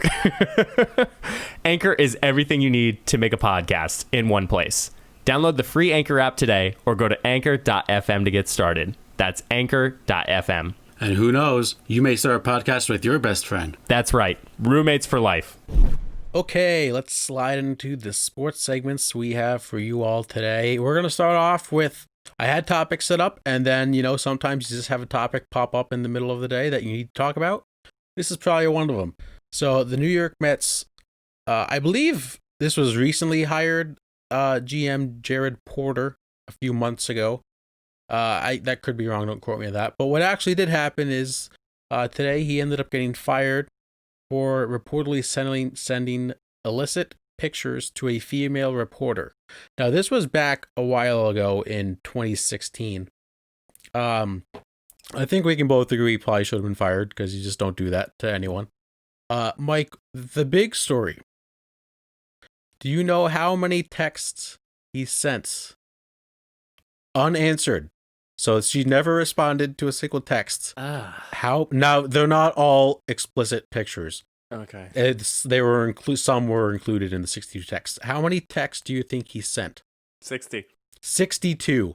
Speaker 1: Anchor is everything you need to make a podcast in one place. Download the free Anchor app today or go to anchor.fm to get started. That's anchor.fm.
Speaker 2: And who knows, you may start a podcast with your best friend.
Speaker 1: That's right. Roommates for life. Okay, let's slide into the sports segments we have for you all today. We're going to start off with, I had topics set up, and then, sometimes you just have a topic pop up in the middle of the day that you need to talk about. This is probably one of them. So the New York Mets, I believe this was recently hired GM Jared Porter a few months ago. That could be wrong. Don't quote me on that. But what actually did happen is today he ended up getting fired for reportedly sending illicit
Speaker 2: pictures to a female reporter. Now, this was back a while ago in 2016. I think we can both agree he probably should have been fired because you just don't do that to anyone. Mike, the big story. Do you know how many texts he sent unanswered? So she never responded to a single text. How now? They're not all explicit pictures.
Speaker 1: Okay.
Speaker 2: Some were included in the 62 texts. How many texts do you think he sent?
Speaker 1: 60.
Speaker 2: 62.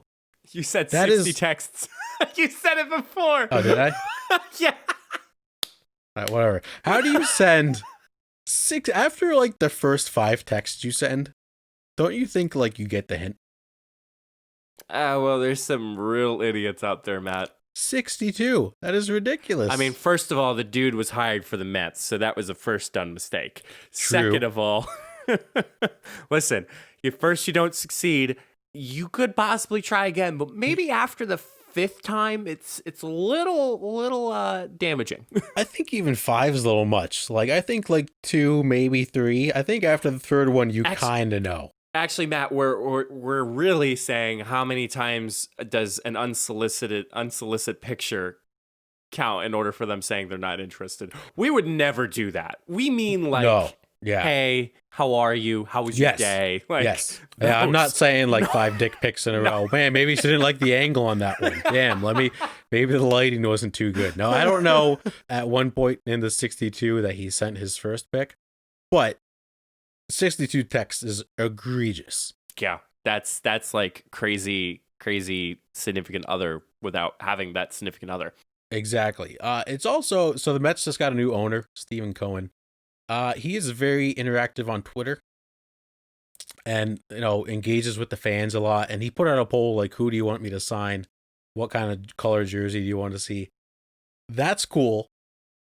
Speaker 1: You said 60 texts. You said it before.
Speaker 2: Oh, did I?
Speaker 1: Yeah.
Speaker 2: All right, whatever. How do you send six after like the first 5 texts you send? Don't you think like you get the hint?
Speaker 1: Well, there's some real idiots out there, Matt.
Speaker 2: 62. That is ridiculous.
Speaker 1: I mean, first of all, the dude was hired for the Mets, so that was a first done mistake.
Speaker 2: True.
Speaker 1: Second of all, listen, if first you don't succeed, you could possibly try again, but maybe after the 5th time, it's a little damaging.
Speaker 2: I think even 5 is a little much. Like I think like 2, maybe 3. I think after the 3rd one, you kind of know.
Speaker 1: Actually, Matt, we're really saying how many times does an unsolicited picture count in order for them saying they're not interested? We would never do that. We mean like,
Speaker 2: no. Yeah.
Speaker 1: Hey, how are you? How was your day? Like,
Speaker 2: yes. Yeah, I'm not saying like 5 dick pics in a row. Man, maybe she didn't like the angle on that one. Damn, maybe the lighting wasn't too good. No, I don't know at one point in the 62 that he sent his first pic, but 62 texts is egregious.
Speaker 1: Yeah, that's like crazy significant other without having that significant other.
Speaker 2: Exactly. It's also, so the Mets just got a new owner, Stephen Cohen. He is very interactive on Twitter and, engages with the fans a lot. And he put out a poll like, who do you want me to sign? What kind of color jersey do you want to see? That's cool.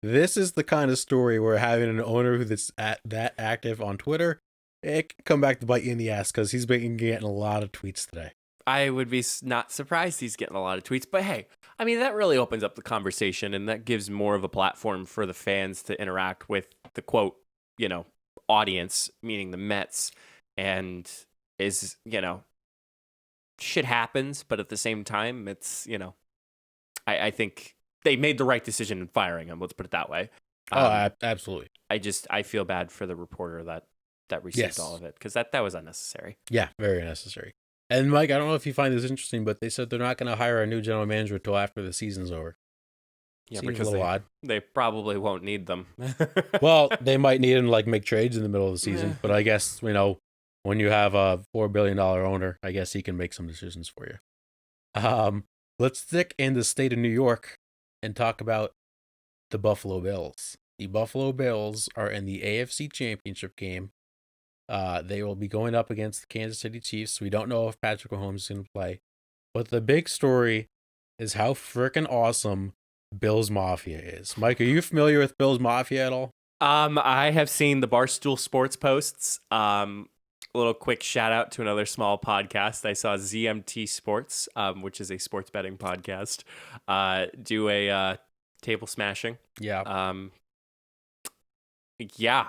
Speaker 2: This is the kind of story where having an owner that's that active on Twitter, it can come back to bite you in the ass because he's been getting a lot of tweets today.
Speaker 1: I would be not surprised he's getting a lot of tweets, but hey, I mean, that really opens up the conversation and that gives more of a platform for the fans to interact with the quote, audience, meaning the Mets, and is, shit happens, but at the same time, it's, I think they made the right decision in firing him. Let's put it that way.
Speaker 2: Absolutely.
Speaker 1: I feel bad for the reporter that received all of it because that was unnecessary.
Speaker 2: Yeah, very unnecessary. And Mike, I don't know if you find this interesting, but they said they're not going to hire a new general manager until after the season's over.
Speaker 1: Yeah,
Speaker 2: Seems
Speaker 1: because
Speaker 2: a little odd.
Speaker 1: They probably won't need them.
Speaker 2: Well, they might need him to like make trades in the middle of the season, but I guess when you have a $4 billion owner, I guess he can make some decisions for you. Let's stick in the state of New York and talk about the Buffalo Bills. The Buffalo Bills are in the AFC Championship game. They will be going up against the Kansas City Chiefs. We don't know if Patrick Mahomes is going to play, but the big story is how freaking awesome Bills Mafia is. Mike, are you familiar with Bills Mafia at all?
Speaker 1: I have seen the Barstool Sports posts. A little quick shout out to another small podcast. I saw ZMT Sports, which is a sports betting podcast, do a table smashing.
Speaker 2: Yeah.
Speaker 1: Yeah,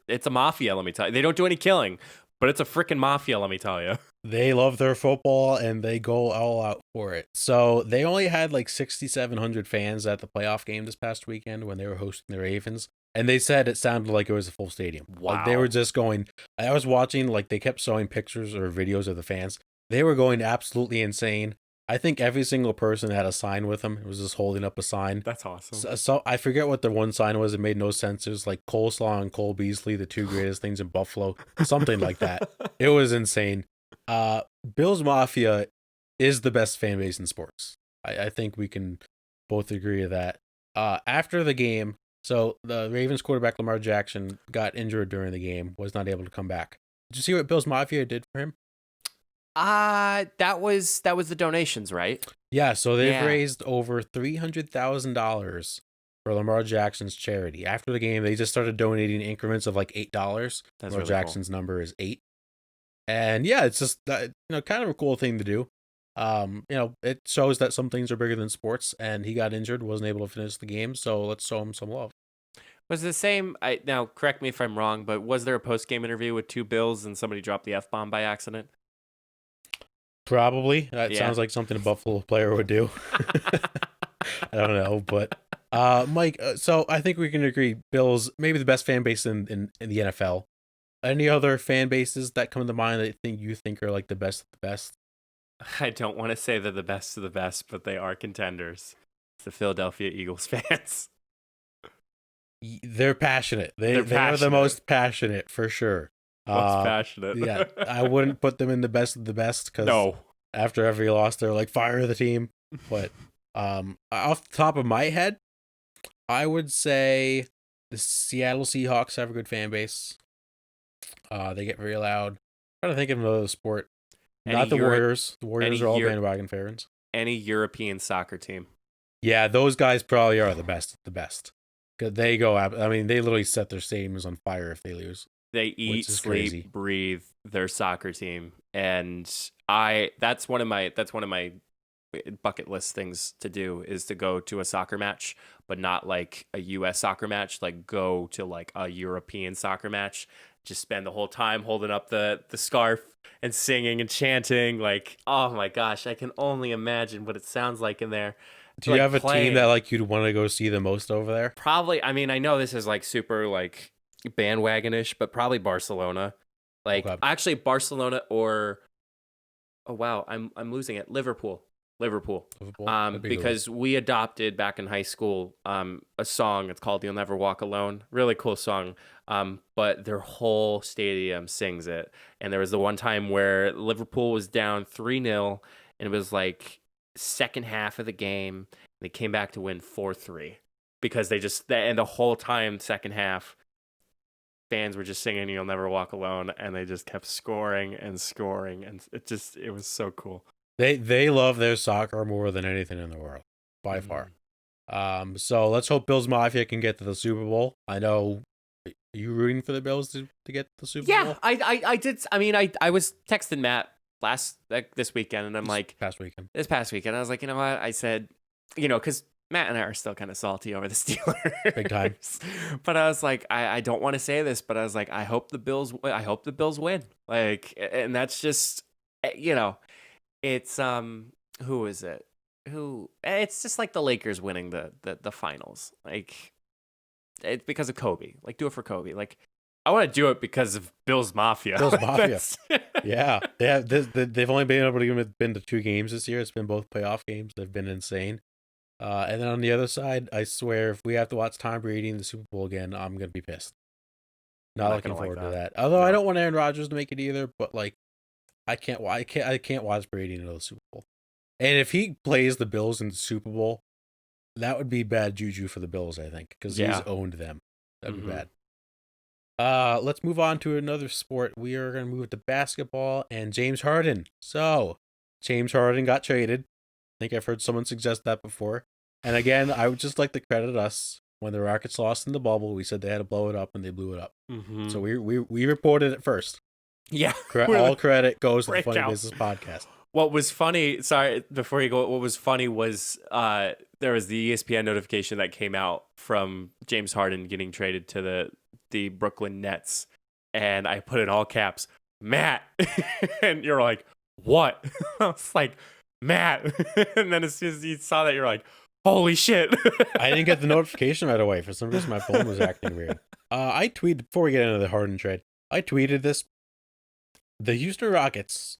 Speaker 1: it's a mafia, let me tell you. They don't do any killing, but it's a freaking mafia, let me tell you.
Speaker 2: They love their football and they go all out for it. So they only had like 6,700 fans at the playoff game this past weekend when they were hosting the Ravens. And they said it sounded like it was a full stadium.
Speaker 1: Wow.
Speaker 2: Like they were just going, I was watching, like they kept showing pictures or videos of the fans. They were going absolutely insane. I think every single person had a sign with them. It was just holding up a sign.
Speaker 1: That's awesome.
Speaker 2: So I forget what the one sign was. It made no sense. It was like coleslaw and Cole Beasley, the two greatest things in Buffalo. Something like that. It was insane. Bills Mafia is the best fan base in sports. I think we can both agree to that. After the game, so the Ravens quarterback Lamar Jackson got injured during the game, was not able to come back. Did you see what Bills Mafia did for him?
Speaker 1: That was the donations, right?
Speaker 2: Yeah, so they've raised over $300,000 for Lamar Jackson's charity. After the game, they just started donating increments of like $8.
Speaker 1: That's
Speaker 2: Lamar
Speaker 1: really
Speaker 2: Jackson's number is 8. And yeah, it's just kind of a cool thing to do. It shows that some things are bigger than sports, and he got injured, wasn't able to finish the game, so let's show him some love.
Speaker 1: Was the same? Now correct me if I'm wrong, but was there a post game interview with two Bills and somebody dropped the F bomb by accident?
Speaker 2: Probably. That
Speaker 1: Yeah.
Speaker 2: sounds like something a Buffalo player would do. I don't know, but Mike. So I think we can agree, Bills maybe the best fan base in the NFL. Any other fan bases that come to mind that you think are like the best of the best?
Speaker 1: I don't want to say they're the best of the best, but they are contenders. It's the Philadelphia Eagles fans.
Speaker 2: They're passionate.
Speaker 1: They're
Speaker 2: They are the
Speaker 1: passionate.
Speaker 2: most passionate for sure.
Speaker 1: Most passionate.
Speaker 2: Yeah, I wouldn't put them in the best of the best because
Speaker 1: No.
Speaker 2: after every loss, they're like fire the team. But off the top of my head, I would say the Seattle Seahawks have a good fan base. They get very loud. I'm trying to think of another sport. Not the Warriors. The Warriors are all bandwagon fans.
Speaker 1: Any European soccer team.
Speaker 2: Yeah, those guys probably are the best of the best. Cause they go out. I mean, they literally set their stadiums on fire if they lose.
Speaker 1: They eat, sleep,
Speaker 2: crazy.
Speaker 1: breathe their soccer team, and that's one of my bucket list things to do is to go to a soccer match, but not like a US soccer match, like go to like a European soccer match. Just spend the whole time holding up the scarf and singing and chanting. Like, oh my gosh, I can only imagine what it sounds like in there.
Speaker 2: Do you have a team that like you'd want to go see the most over there?
Speaker 1: Probably. I mean, I know this is like super like bandwagonish, but probably Barcelona. Like actually Barcelona or oh wow, I'm losing it. Liverpool. Because we adopted back in high school a song. It's called "You'll Never Walk Alone." Really cool song. But their whole stadium sings it. And there was the one time where Liverpool was down 3-0, and it was like second half of the game. They came back to win 4-3 because and the whole time second half fans were just singing "You'll Never Walk Alone," and they just kept scoring and scoring, and it was so cool.
Speaker 2: They love their soccer more than anything in the world, by far. So let's hope Bills Mafia can get to the Super Bowl. I know you rooting for the Bills to get the Super Bowl.
Speaker 1: Yeah, I did. I mean, I was texting Matt this weekend, and I'm this past weekend, I was like, you know what? I said, because Matt and I are still kind of salty over the Steelers,
Speaker 2: big time.
Speaker 1: But I was like, I don't want to say this, but I was like, I hope the Bills win. Like, and that's just, it's who is it? It's just like the Lakers winning the finals. Like, it's because of Kobe. Like, do it for Kobe. Like, I want to do it because of Bills Mafia.
Speaker 2: Bills Mafia. Yeah. They've only been able to been to 2 games this year. It's been both playoff games. They've been insane. And then on the other side, I swear, if we have to watch Tom Brady in the Super Bowl again, I'm gonna be pissed. Not looking forward to that. Although I don't want Aaron Rodgers to make it either, but like, I can't watch Brady in the Super Bowl. And if he plays the Bills in the Super Bowl, that would be bad juju for the Bills, I think, because he's owned them. That'd be bad. Let's move on to another sport. We are going to move to basketball and James Harden. So, James Harden got traded. I think I've heard someone suggest that before. And again, I would just like to credit us. When the Rockets lost in the bubble, we said they had to blow it up, and they blew it up. So we reported it first.
Speaker 1: Yeah.
Speaker 2: All credit goes to the Funny Business Podcast.
Speaker 1: What was funny, sorry, before you go, what was funny was there was the ESPN notification that came out from James Harden getting traded to the Brooklyn Nets. And I put in all caps, Matt. And you're like, what? I was like, Matt. And then as soon as you saw that, you're like, holy shit.
Speaker 2: I didn't get the notification right away. For some reason, my phone was acting weird. I tweeted, before we get into the Harden trade, I tweeted this. The Houston Rockets,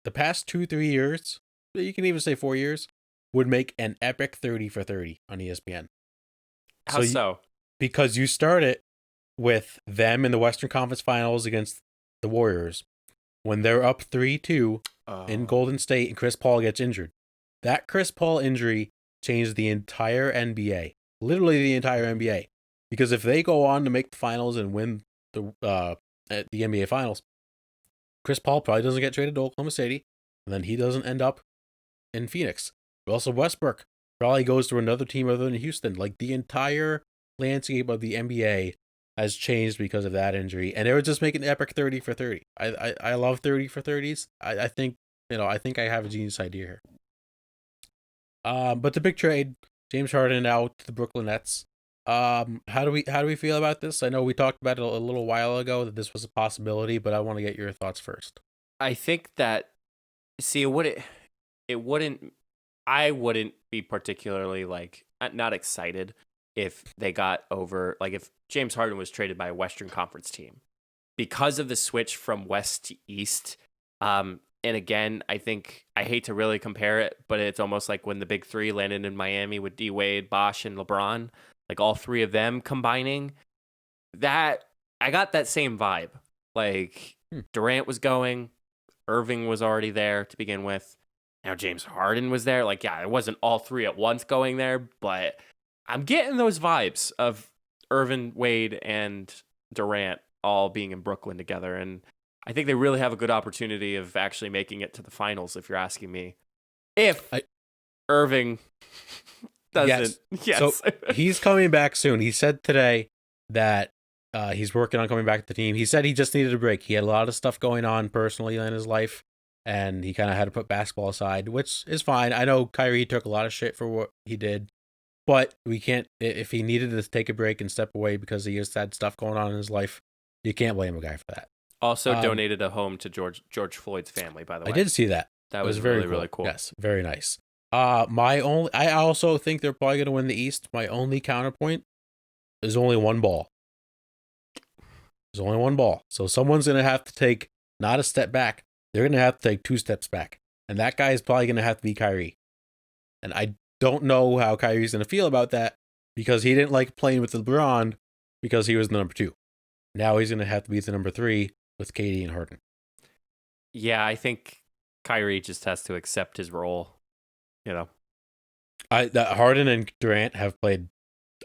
Speaker 2: the past 2-3 years, you can even say 4 years, would make an epic 30 for 30 on ESPN.
Speaker 1: How so?
Speaker 2: Because you start it with them in the Western Conference Finals against the Warriors when they're up 3-2 in Golden State and Chris Paul gets injured. That Chris Paul injury changed the entire NBA, literally the entire NBA. Because if they go on to make the finals and win the NBA Finals, Chris Paul probably doesn't get traded to Oklahoma City, and then he doesn't end up in Phoenix. Russell Westbrook probably goes to another team other than Houston. Like, the entire landscape of the NBA has changed because of that injury, and they were just making epic 30 for 30. I love 30 for 30s. I think I have a genius idea here. But the big trade, James Harden out to the Brooklyn Nets. How do we feel about this? I know we talked about it a little while ago that this was a possibility, but I want to get your thoughts first.
Speaker 1: I think that see it wouldn't I wouldn't be particularly like not excited if they got over like if James Harden was traded by a Western Conference team because of the switch from West to East. And again, I think I hate to really compare it, but it's almost like when the big three landed in Miami with D Wade, Bosh, and LeBron, like all three of them combining. That I got that same vibe. Like Durant was going, Irving was already there to begin with. Now James Harden was there. Like, yeah, it wasn't all three at once going there, but I'm getting those vibes of Irvin, Wade, and Durant all being in Brooklyn together. And I think they really have a good opportunity of actually making it to the finals, if you're asking me. If Irving doesn't. Yes.
Speaker 2: So he's coming back soon. He said today that he's working on coming back to the team. He said he just needed a break. He had a lot of stuff going on personally in his life, and he kind of had to put basketball aside, which is fine. I know Kyrie took a lot of shit for what he did, but we can't, if he needed to take a break and step away because he just had stuff going on in his life, you can't blame a guy for that.
Speaker 1: Also donated a home to George Floyd's family, by the way.
Speaker 2: I did see that.
Speaker 1: That was very, really cool.
Speaker 2: Yes, very nice. I also think they're probably going to win the East. My only counterpoint is only one ball. There's only one ball. So someone's going to have to take not a step back. They're going to have to take 2 steps back. And that guy is probably going to have to be Kyrie. And I don't know how Kyrie's going to feel about that because he didn't like playing with LeBron because he was the number 2. Now he's going to have to be the number 3 with KD and Harden.
Speaker 1: Yeah, I think Kyrie just has to accept his role, you know.
Speaker 2: Harden and Durant have played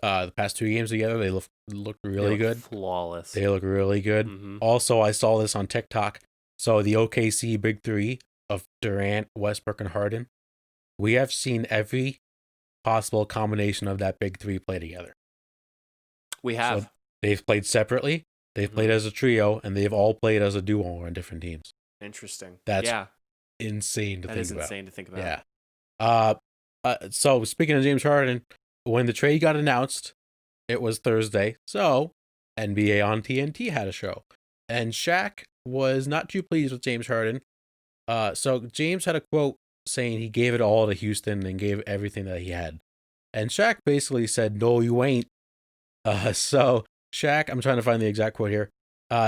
Speaker 2: the past 2 games together. They look really good.
Speaker 1: Flawless.
Speaker 2: They look really good.
Speaker 1: Mm-hmm.
Speaker 2: Also, I saw this on TikTok. So the OKC Big 3 of Durant, Westbrook, and Harden, we have seen every possible combination of that Big 3 play together.
Speaker 1: We have.
Speaker 2: So they've played separately, they've played as a trio, and they've all played as a duo on different teams.
Speaker 1: Interesting.
Speaker 2: That's insane to think about.
Speaker 1: That is insane to think about.
Speaker 2: Yeah. So speaking of James Harden, when the trade got announced, it was Thursday. So NBA on TNT had a show, and Shaq was not too pleased with James Harden. So James had a quote saying he gave it all to Houston and gave everything that he had, and Shaq basically said, "No, you ain't." So Shaq, I'm trying to find the exact quote here.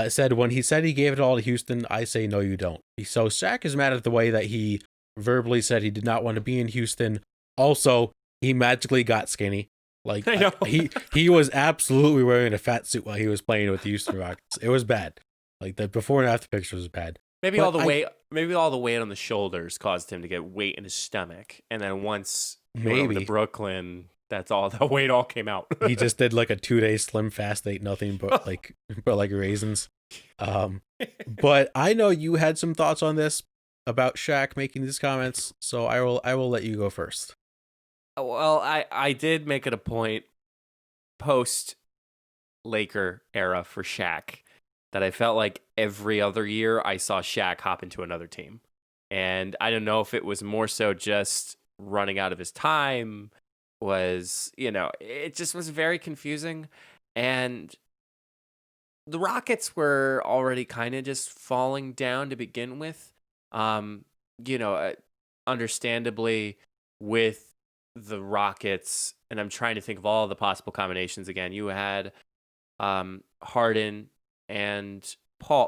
Speaker 2: Said when he said he gave it all to Houston, I say no, you don't. So Shaq is mad at the way that he verbally said he did not want to be in Houston. Also, he magically got skinny. Like
Speaker 1: I know.
Speaker 2: he was absolutely wearing a fat suit while he was playing with the Houston Rockets. It was bad. Like the before and after pictures was bad.
Speaker 1: Maybe all the weight on the shoulders caused him to get weight in his stomach, and then once he went over to Brooklyn, that's all the weight all came out.
Speaker 2: He just did like a 2-day slim fast, ate nothing but like raisins. But I know you had some thoughts on this about Shaq making these comments, so I will let you go first.
Speaker 1: Well, I did make it a point post Laker era for Shaq that I felt like every other year I saw Shaq hop into another team. And I don't know if it was more so just running out of his time, it just was very confusing. And the Rockets were already kind of just falling down to begin with. Understandably with the Rockets, and I'm trying to think of all the possible combinations again. You had Harden and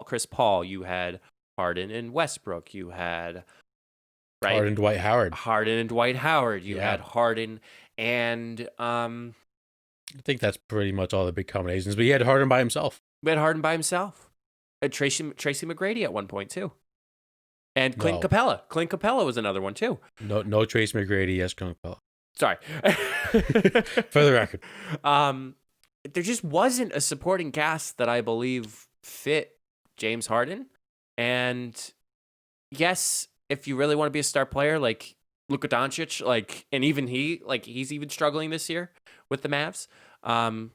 Speaker 1: Chris Paul. You had Harden and Westbrook. You had
Speaker 2: Harden and Dwight Howard.
Speaker 1: You had Harden and
Speaker 2: I think that's pretty much all the big combinations. But he had Harden by himself.
Speaker 1: Tracy McGrady at one point too. And Clint Capella. Clint Capella was another one too.
Speaker 2: No Tracy McGrady, yes, Clint Capella.
Speaker 1: Sorry.
Speaker 2: For the record.
Speaker 1: There just wasn't a supporting cast that I believe fit James Harden. And yes, if you really want to be a star player like Luka Doncic, and even he's even struggling this year with the Mavs. I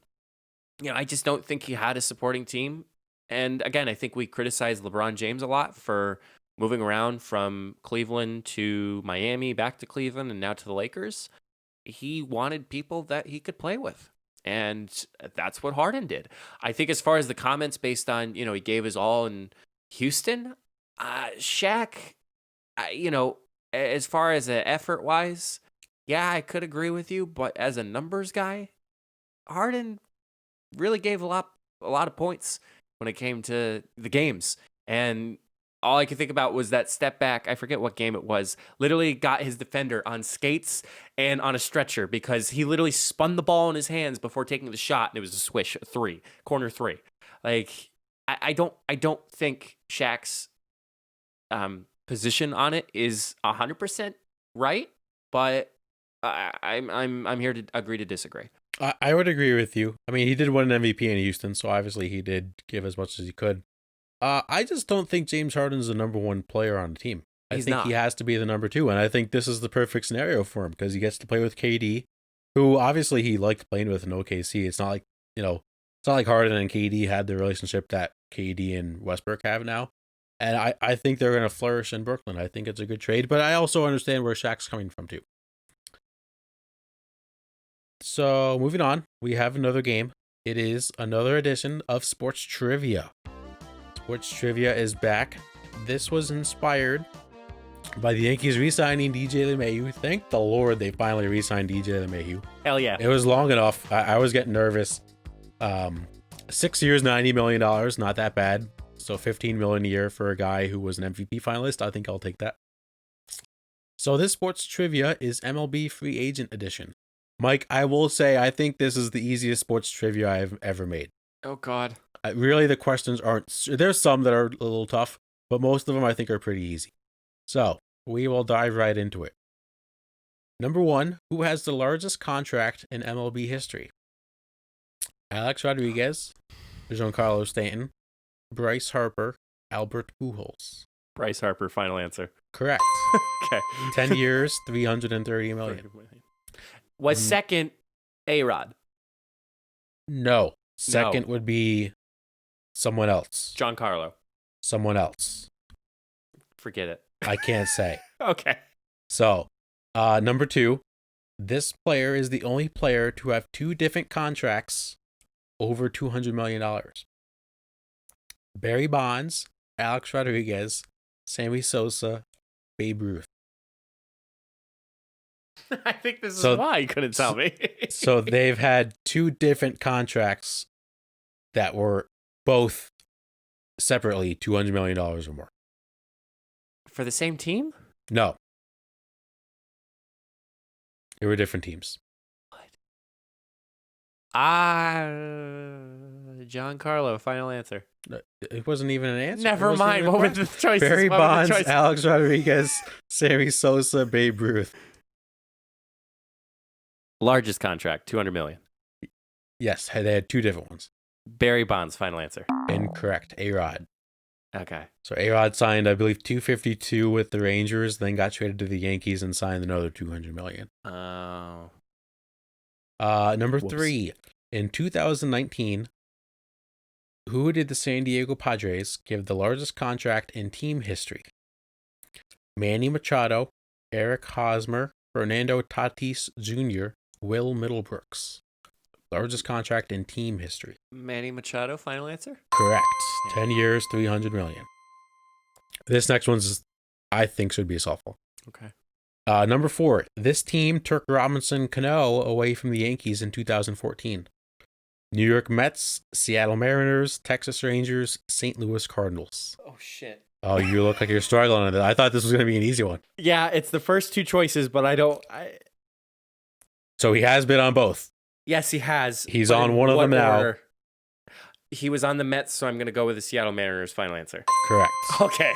Speaker 1: just don't think he had a supporting team. And again, I think we criticize LeBron James a lot for moving around from Cleveland to Miami, back to Cleveland, and now to the Lakers. He wanted people that he could play with. And that's what Harden did. I think as far as the comments based on, he gave his all in Houston, Shaq, as far as effort wise, yeah, I could agree with you. But as a numbers guy, Harden really gave a lot of points when it came to the games. And all I could think about was that step back. I forget what game it was. Literally got his defender on skates and on a stretcher because he literally spun the ball in his hands before taking the shot, and it was a swish, corner three. Like I don't think Shaq's position on it is 100% right, but I'm here to agree to disagree.
Speaker 2: I would agree with you. I mean, he did win an MVP in Houston, so obviously he did give as much as he could. I just don't think James Harden's the number one player on the team. I think he has to be the number two, and I think this is the perfect scenario for him because he gets to play with KD, who obviously he liked playing with in OKC. It's not like, it's not like Harden and KD had the relationship that KD and Westbrook have now. And I think they're going to flourish in Brooklyn. I think it's a good trade, but I also understand where Shaq's coming from too. So moving on, we have another game. It is another edition of Sports Trivia. Sports Trivia is back. This was inspired by the Yankees re-signing DJ LeMahieu. Thank the Lord they finally re-signed DJ LeMahieu.
Speaker 1: Hell yeah.
Speaker 2: It was long enough. I was getting nervous. 6 years, $90 million. Not that bad. So $15 million a year for a guy who was an MVP finalist. I think I'll take that. So this Sports Trivia is MLB Free Agent Edition. Mike, I will say I think this is the easiest sports trivia I've ever made.
Speaker 1: Oh, God.
Speaker 2: Really, the questions aren't... There's some that are a little tough, but most of them I think are pretty easy. So, we will dive right into it. Number 1, who has the largest contract in MLB history? Alex Rodriguez, Giancarlo Stanton, Bryce Harper, Albert Pujols.
Speaker 1: Bryce Harper, final answer.
Speaker 2: Correct.
Speaker 1: Okay.
Speaker 2: 10 years, $330 million.
Speaker 1: Was second A-Rod?
Speaker 2: No. Second would be someone else.
Speaker 1: Giancarlo.
Speaker 2: Someone else.
Speaker 1: Forget it.
Speaker 2: I can't say.
Speaker 1: Okay.
Speaker 2: So, number 2, this player is the only player to have 2 different contracts over $200 million. Barry Bonds, Alex Rodriguez, Sammy Sosa, Babe Ruth.
Speaker 1: I think this is why you couldn't tell me.
Speaker 2: So they've had 2 different contracts that were both separately $200 million or more.
Speaker 1: For the same team?
Speaker 2: No. They were different teams.
Speaker 1: What? Giancarlo, final answer.
Speaker 2: It wasn't even an answer.
Speaker 1: Never mind. What were the choices?
Speaker 2: Barry Bonds, Alex Rodriguez, Sammy Sosa, Babe Ruth.
Speaker 1: Largest contract, $200 million.
Speaker 2: Yes, they had 2 different ones.
Speaker 1: Barry Bonds, final answer.
Speaker 2: Incorrect. A-Rod.
Speaker 1: Okay.
Speaker 2: So A-Rod signed, I believe, $252 with the Rangers, then got traded to the Yankees and signed another $200 million.
Speaker 1: Oh.
Speaker 2: Number 3, in 2019, who did the San Diego Padres give the largest contract in team history? Manny Machado, Eric Hosmer, Fernando Tatis Jr., Will Middlebrooks. Largest contract in team history.
Speaker 1: Manny Machado, final answer?
Speaker 2: Correct. 10 years, $300 million. This next one's, I think, should be a softball.
Speaker 1: Okay.
Speaker 2: Number 4, this team took Robinson Cano away from the Yankees in 2014. New York Mets, Seattle Mariners, Texas Rangers, St. Louis Cardinals.
Speaker 1: Oh, shit.
Speaker 2: Oh, you look like you're struggling on it. I thought this was going to be an easy one.
Speaker 1: Yeah, it's the first 2 choices, but I don't...
Speaker 2: So he has been on both.
Speaker 1: Yes, he has.
Speaker 2: He's on one of them now.
Speaker 1: Order? He was on the Mets, so I'm going to go with the Seattle Mariners, final answer.
Speaker 2: Correct.
Speaker 1: Okay.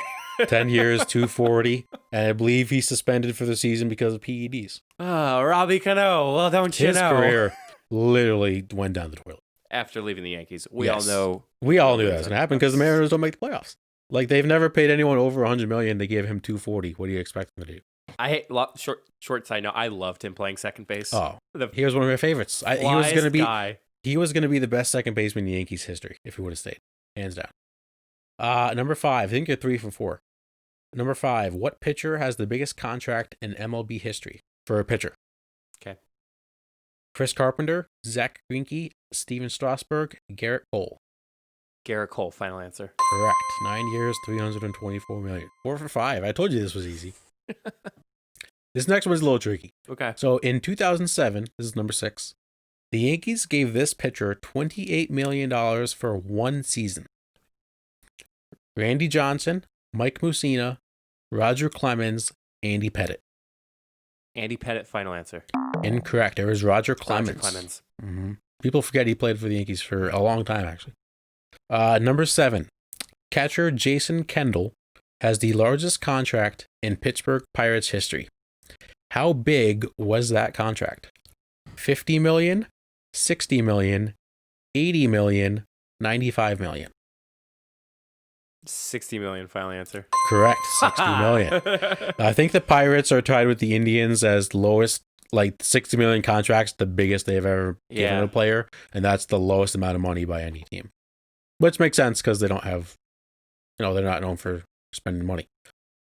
Speaker 2: 10 years, 240, and I believe he's suspended for the season because of PEDs.
Speaker 1: Oh, Robbie Cano. Well, don't you know?
Speaker 2: His career literally went down the toilet.
Speaker 1: After leaving the Yankees. We all know
Speaker 2: that was going to happen because the Mariners don't make the playoffs. Like, they've never paid anyone over $100 million. They gave him $240. What do you expect them to do?
Speaker 1: I hate short side note. I loved him playing second base.
Speaker 2: Oh, he was one of my favorites. He was going to be the best second baseman in Yankees history if he would have stayed, hands down. Number 5. I think you're 3 from 4. Number 5. What pitcher has the biggest contract in MLB history for a pitcher?
Speaker 1: Okay.
Speaker 2: Chris Carpenter, Zach Greinke, Steven Strasburg, Garrett Cole.
Speaker 1: Garrett Cole, final answer.
Speaker 2: Correct. 9 years, $324 million. 4 for 5. I told you this was easy. This next one's a little tricky.
Speaker 1: Okay.
Speaker 2: So in 2007, this is number 6, the Yankees gave this pitcher $28 million for one season. Randy Johnson, Mike Mussina, Roger Clemens, Andy Pettitte.
Speaker 1: Andy Pettitte, final answer.
Speaker 2: Incorrect. It was Roger Clemens.
Speaker 1: Roger Clemens.
Speaker 2: Mm-hmm. People forget he played for the Yankees for a long time, actually. Number 7, catcher Jason Kendall has the largest contract in Pittsburgh Pirates history. How big was that contract? 50 million, 60 million, 80 million, 95 million.
Speaker 1: 60 million, final answer.
Speaker 2: Correct. 60 million. I think the Pirates are tied with the Indians as lowest, like 60 million contracts, the biggest they've ever given a player. And that's the lowest amount of money by any team. Which makes sense because they don't have, they're not known for spending money.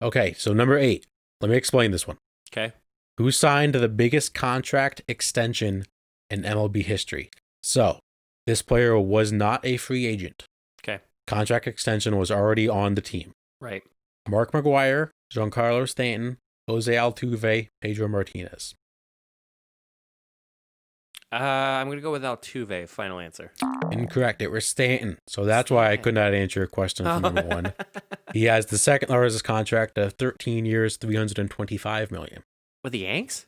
Speaker 2: Okay, so number 8. Let me explain this one.
Speaker 1: Okay.
Speaker 2: Who signed the biggest contract extension in MLB history? So, this player was not a free agent.
Speaker 1: Okay.
Speaker 2: Contract extension was already on the team.
Speaker 1: Right.
Speaker 2: Mark McGwire, Giancarlo Stanton, Jose Altuve, Pedro Martinez.
Speaker 1: I'm going to go with Altuve, final answer.
Speaker 2: Incorrect. It was Stanton. So that's why I could not answer your question for number 1. He has the second largest contract of 13 years, $325 million.
Speaker 1: With the Yanks?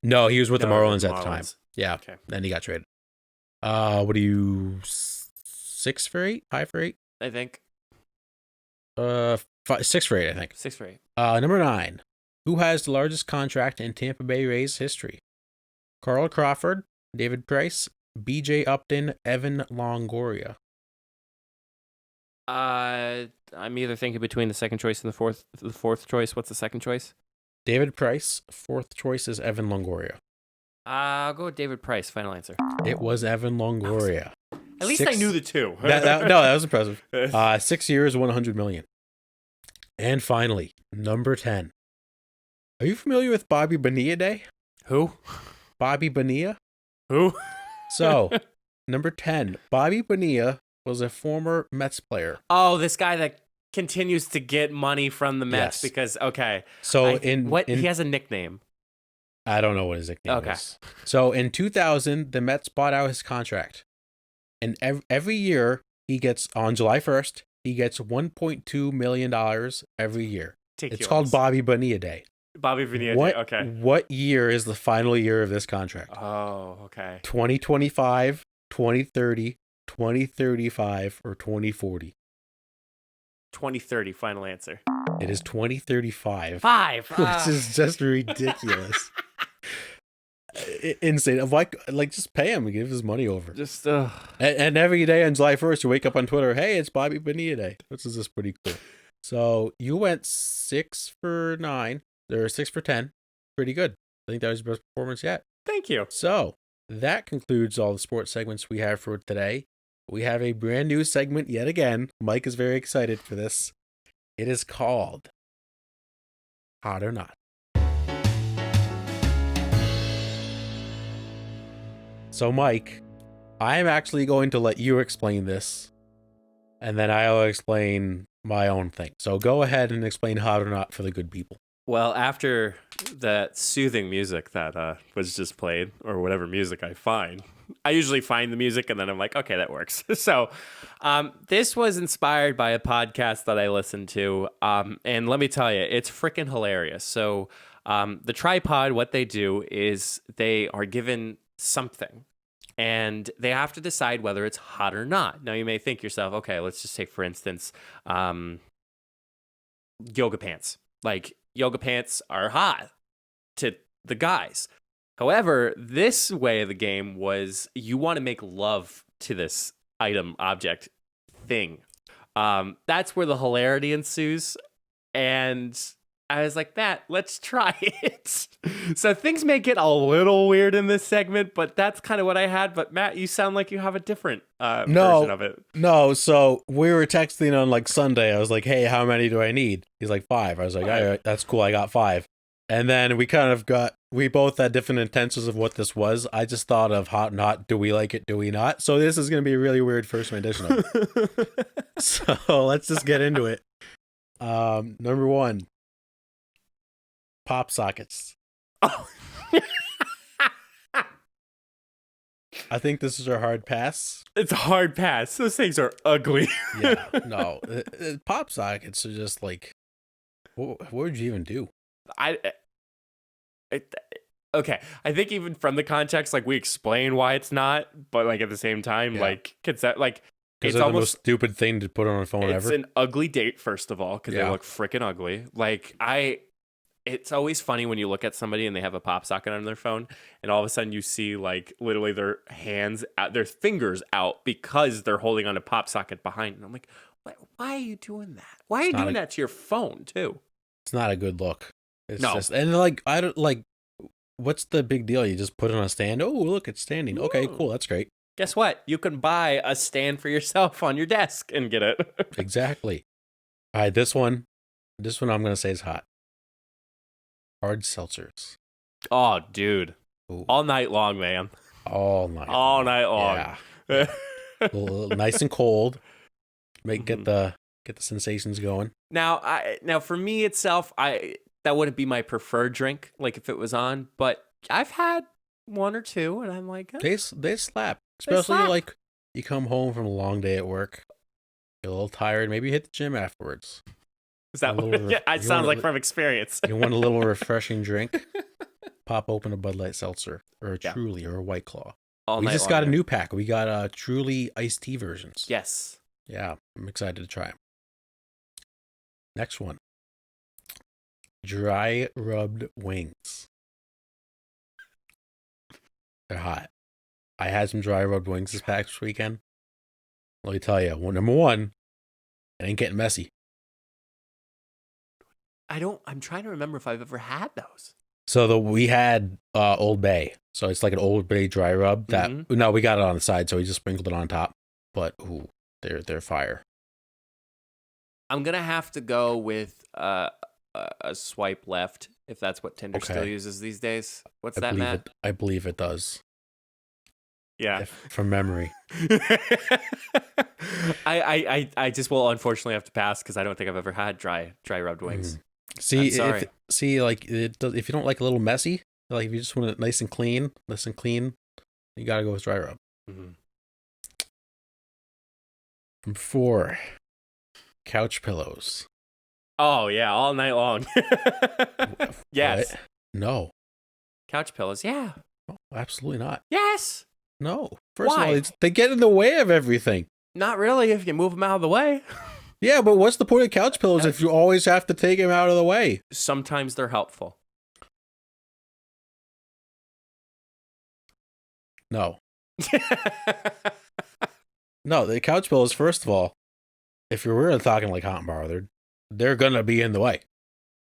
Speaker 2: No, he was with the Marlins at the time. Yeah.
Speaker 1: Okay.
Speaker 2: Then he got traded. What are you, 6 for 8? 5 for 8?
Speaker 1: I think.
Speaker 2: 6 for 8, I think.
Speaker 1: 6 for 8.
Speaker 2: Number 9. Who has the largest contract in Tampa Bay Rays history? Carl Crawford, David Price, B.J. Upton, Evan Longoria.
Speaker 1: I'm either thinking between the second choice and the fourth choice. What's the second choice?
Speaker 2: David Price. Fourth choice is Evan Longoria.
Speaker 1: I'll go with David Price. Final answer.
Speaker 2: It was Evan Longoria.
Speaker 1: At least I knew the two.
Speaker 2: No, that was impressive. 6 years, $100 million. And finally, number 10. Are you familiar with Bobby Bonilla Day?
Speaker 1: Who?
Speaker 2: Bobby Bonilla?
Speaker 1: Who?
Speaker 2: So, number 10. Bobby Bonilla was a former Mets player.
Speaker 1: Oh, this guy that continues to get money from the Mets because, okay.
Speaker 2: So,
Speaker 1: he has a nickname.
Speaker 2: I don't know what his nickname is. So, in 2000, the Mets bought out his contract. And every year, he gets, on July 1st, he gets $1.2 million every year.
Speaker 1: Ridiculous.
Speaker 2: It's called Bobby Bonilla Day.
Speaker 1: Bobby Bonilla Day, okay.
Speaker 2: What year is the final year of this contract?
Speaker 1: Oh, okay.
Speaker 2: 2025, 2030, 2035, or 2040?
Speaker 1: 2030, final answer.
Speaker 2: It is 2035.
Speaker 1: 5!
Speaker 2: Which is just ridiculous. Insane. Like, just pay him and give his money over.
Speaker 1: Just,
Speaker 2: and every day on July 1st, you wake up on Twitter, hey, it's Bobby Bonilla Day. This is just pretty cool. So you went 6 for 9. There are 6 for 10. Pretty good. I think that was your best performance yet.
Speaker 1: Thank you.
Speaker 2: So that concludes all the sports segments we have for today. We have a brand new segment yet again. Mike is very excited for this. It is called Hot or Not. So Mike, I am actually going to let you explain this, and then I'll explain my own thing. So go ahead and explain Hot or Not for the good people.
Speaker 1: Well, after that soothing music that was just played, or whatever music I find, I usually find the music and then I'm like, okay, that works. So this was inspired by a podcast that I listened to. And let me tell you, it's freaking hilarious. So the Tripod, what they do is they are given something and they have to decide whether it's hot or not. Now you may think yourself, okay, let's just take, for instance, yoga pants. Like, yoga pants are hot to the guys. However, this way of the game was you want to make love to this item, object, thing. That's where the hilarity ensues. And I was like, Matt, let's try it. So things may get a little weird in this segment, but that's kind of what I had. But Matt, you sound like you have a different version of it.
Speaker 2: No, so we were texting on like Sunday. I was like, hey, how many do I need? He's like 5. I was like, all right, that's cool. I got 5. And then we kind of got we both had different intentions of what this was. I just thought of hot and hot. Do we like it? Do we not? So this is going to be a really weird first edition of it. So let's just get into it. Number 1, pop sockets.
Speaker 1: Oh.
Speaker 2: I think this is our hard pass.
Speaker 1: It's a hard pass. Those things are ugly.
Speaker 2: Yeah, no. Pop sockets are just like, what would you even do?
Speaker 1: Okay. I think even from the context, like we explain why it's not, but like at the same time, like kids that like
Speaker 2: because
Speaker 1: it's
Speaker 2: they're
Speaker 1: almost
Speaker 2: the most stupid thing to put on a phone ever.
Speaker 1: It's an ugly date, first of all, because they look freaking ugly. Like it's always funny when you look at somebody and they have a pop socket on their phone, and all of a sudden you see like literally their hands out, their fingers out because they're holding on a pop socket behind. And I'm like, why are you doing that? Why are you doing that to your phone too?
Speaker 2: It's not a good look. It's
Speaker 1: no.
Speaker 2: Just, and like I don't like. What's the big deal? You just put it on a stand. Oh, look, it's standing. Okay, cool. That's great.
Speaker 1: Guess what? You can buy a stand for yourself on your desk and get it.
Speaker 2: Exactly. All right, this one I'm gonna say is hot. Hard seltzers.
Speaker 1: Oh, dude.
Speaker 2: Ooh.
Speaker 1: All night long, man.
Speaker 2: All night
Speaker 1: long.
Speaker 2: Yeah. Nice and cold. Get the sensations going.
Speaker 1: Now for me itself, that wouldn't be my preferred drink, like if it was on, but I've had one or two and I'm like,
Speaker 2: they slap. Especially like you come home from a long day at work. You're a little tired, maybe you hit the gym afterwards.
Speaker 1: Is that it sounds like from experience.
Speaker 2: You want a little refreshing drink? Pop open a Bud Light seltzer or a Truly or a White Claw. We just got a new pack. We got Truly iced tea versions.
Speaker 1: Yes.
Speaker 2: Yeah, I'm excited to try them. Next one. Dry rubbed wings. They're hot. I had some dry rubbed wings this past weekend. Let me tell you, number 1, it ain't getting messy.
Speaker 1: I'm trying to remember if I've ever had those.
Speaker 2: So we had Old Bay. So it's like an Old Bay dry rub that no, we got it on the side, so we just sprinkled it on top. But they're fire.
Speaker 1: I'm gonna have to go with a swipe left if that's what Tinder still uses these days. What's that, Matt?
Speaker 2: I believe it does.
Speaker 1: Yeah,
Speaker 2: from memory.
Speaker 1: I just will unfortunately have to pass because I don't think I've ever had dry rubbed wings.
Speaker 2: See, like if you don't like a little messy, like if you just want it nice and clean, you gotta go with dry rub.
Speaker 1: Mm-hmm.
Speaker 2: Number 4, couch pillows.
Speaker 1: Oh yeah, all night long. Yes.
Speaker 2: What? No.
Speaker 1: Couch pillows. Yeah.
Speaker 2: No, absolutely not.
Speaker 1: Yes.
Speaker 2: No. First of all, they get in the way of everything.
Speaker 1: Not really if you move them out of the way.
Speaker 2: Yeah, but what's the point of couch pillows if you always have to take them out of the way?
Speaker 1: Sometimes they're helpful.
Speaker 2: No. No, the couch pillows, first of all, if you're really talking like hot and bothered, they're gonna be in the way.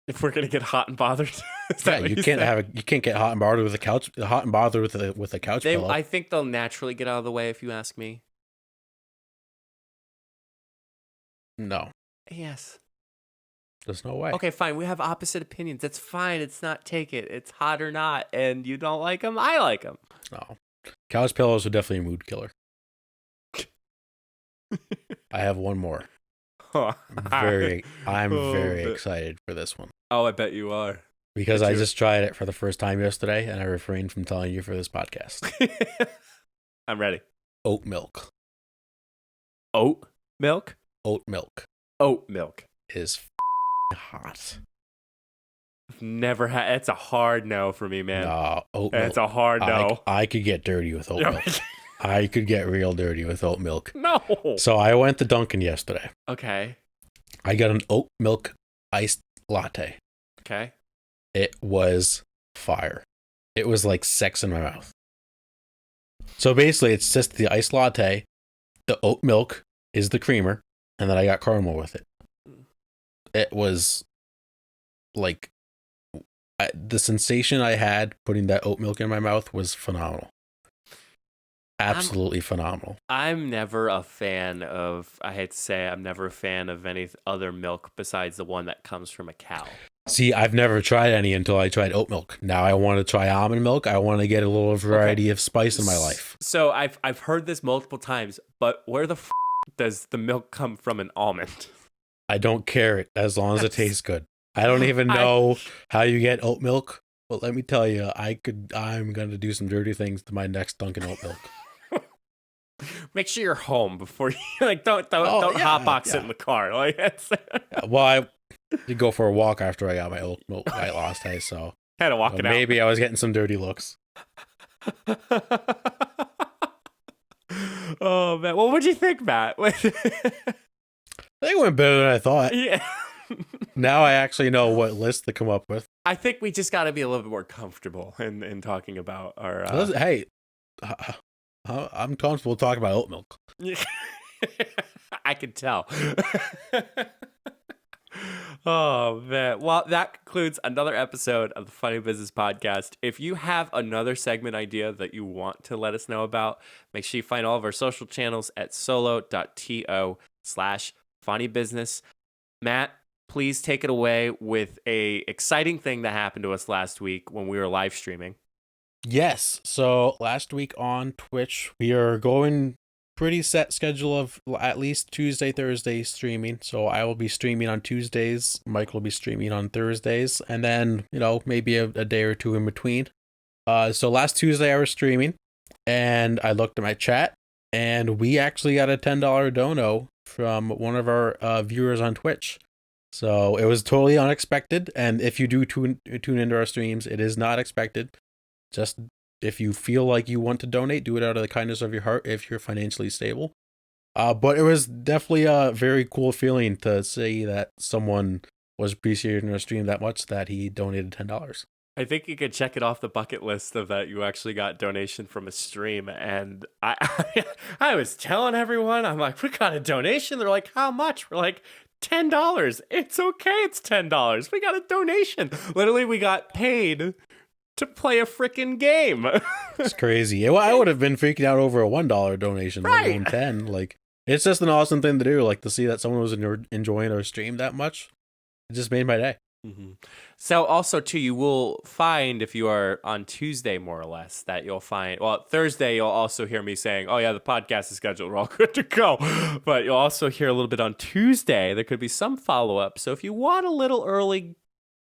Speaker 1: If we're gonna get hot and bothered,
Speaker 2: you can't get hot and bothered with a couch. Hot and bothered with a couch pillow.
Speaker 1: I think they'll naturally get out of the way if you ask me.
Speaker 2: No.
Speaker 1: Yes.
Speaker 2: There's no way.
Speaker 1: Okay, fine. We have opposite opinions. It's fine. It's not take it. It's hot or not, and you don't like them. I like them.
Speaker 2: No. Couch pillows are definitely a mood killer. I have one more. I'm very excited for this one.
Speaker 1: Oh, I bet you are.
Speaker 2: Because I just tried it for the first time yesterday, and I refrained from telling you for this podcast.
Speaker 1: I'm ready.
Speaker 2: Oat milk.
Speaker 1: Oat milk?
Speaker 2: Oat milk.
Speaker 1: Oat milk.
Speaker 2: Is hot.
Speaker 1: Never had. It's a hard no for me, man.
Speaker 2: No, oat milk.
Speaker 1: It's a hard no.
Speaker 2: I could get dirty with oat milk. I could get real dirty with oat milk.
Speaker 1: No.
Speaker 2: So I went to Dunkin' yesterday.
Speaker 1: Okay.
Speaker 2: I got an oat milk iced latte.
Speaker 1: Okay.
Speaker 2: It was fire. It was like sex in my mouth. So basically, it's just the iced latte. The oat milk is the creamer, and then I got caramel with it. It was like the sensation I had putting that oat milk in my mouth was phenomenal. Absolutely phenomenal.
Speaker 1: I'm never a fan of, I hate to say, I'm never a fan of any other milk besides the one that comes from a cow.
Speaker 2: See, I've never tried any until I tried oat milk. Now I want to try almond milk. I want to get a little variety of spice in my life.
Speaker 1: So I've heard this multiple times, but where the does the milk come from an almond?
Speaker 2: I don't care as long as it tastes good. I don't even know how you get oat milk, but let me tell you, I'm going to do some dirty things to my next Dunkin' oat milk.
Speaker 1: Make sure you're home before you don't hotbox it in the car. Like
Speaker 2: well, I did go for a walk after I got my oat milk white lost day, so
Speaker 1: had to walk it out.
Speaker 2: Maybe I was getting some dirty looks.
Speaker 1: Oh man, what would you think, Matt?
Speaker 2: I think it went better than I thought.
Speaker 1: Yeah.
Speaker 2: Now I actually know what list to come up with.
Speaker 1: I think we just got to be a little bit more comfortable in talking about our.
Speaker 2: Hey, I'm comfortable talking about oat milk.
Speaker 1: I can tell. Oh man, well, that concludes another episode of the Funny Business Podcast. If you have another segment idea that you want to let us know about, make sure you find all of our social channels at solo.to/funnybusiness. Matt, please take it away with a exciting thing that happened to us last week when we were live streaming.
Speaker 2: Yes, so last week on Twitch, we are going pretty set schedule of at least Tuesday, Thursday streaming. So I will be streaming on Tuesdays. Mike will be streaming on Thursdays, and then maybe a day or two in between. So last Tuesday I was streaming, and I looked at my chat, and we actually got a $10 dono from one of our viewers on Twitch. So it was totally unexpected. And if you do tune into our streams, it is not expected. Just if you feel like you want to donate, do it out of the kindness of your heart if you're financially stable. But it was definitely a very cool feeling to see that someone was appreciating our stream that much that he donated $10.
Speaker 1: I think you could check it off the bucket list of that you actually got donation from a stream. And I was telling everyone, I'm like, we got a donation. They're like, how much? We're like, $10. It's okay. It's $10. We got a donation. Literally, we got paid to play a freaking game.
Speaker 2: It's crazy. Well, I would have been freaking out over a $1 donation, let alone 10. Like, it's just an awesome thing to do. Like, to see that someone was enjoying our stream that much, it just made my day.
Speaker 1: Mm-hmm. So also too, you will find if you are on Tuesday, more or less, that you'll find, well, Thursday, you'll also hear me saying, oh yeah, the podcast is scheduled. We're all good to go. But you'll also hear a little bit on Tuesday. There could be some follow-up. So if you want a little early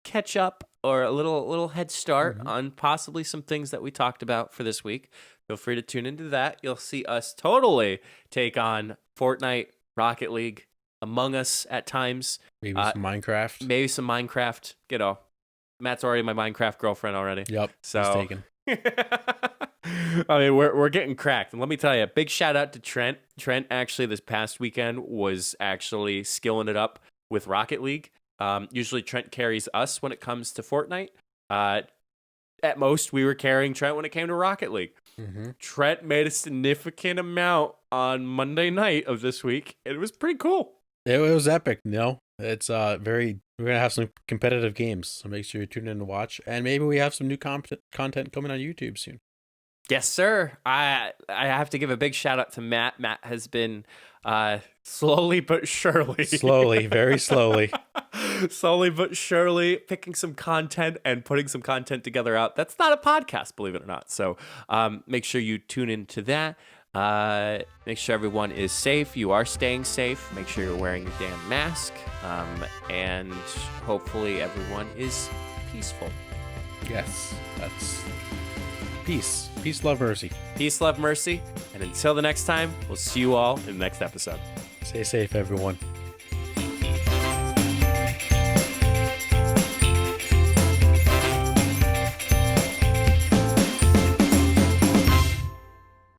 Speaker 1: catch up or a little head start on possibly some things that we talked about for this week, feel free to tune into that. You'll see us totally take on Fortnite, Rocket League, Among Us at times.
Speaker 2: Maybe some Minecraft.
Speaker 1: Maybe some Minecraft. Matt's already my Minecraft girlfriend already.
Speaker 2: Yep.
Speaker 1: So
Speaker 2: taken.
Speaker 1: I mean, we're getting cracked. And let me tell you, big shout out to Trent. Trent actually this past weekend was actually skilling it up with Rocket League. Usually Trent carries us when it comes to Fortnite. At most, we were carrying Trent when it came to Rocket League. Mm-hmm. Trent made a significant amount on Monday night of this week. It was pretty cool.
Speaker 2: It was epic. It's we're going to have some competitive games. So make sure you tune in to watch. And maybe we have some new content coming on YouTube soon.
Speaker 1: Yes, sir. I have to give a big shout out to Matt. Matt has been slowly but surely.
Speaker 2: Very slowly.
Speaker 1: Slowly but surely picking some content and putting some content together out. That's not a podcast, believe it or not. So make sure you tune into that. Make sure everyone is safe. You are staying safe. Make sure you're wearing your damn mask. And hopefully everyone is peaceful.
Speaker 2: Yes, that's peace. Peace, love, mercy.
Speaker 1: Peace, love, mercy. And until the next time, we'll see you all in the next episode.
Speaker 2: Stay safe, everyone.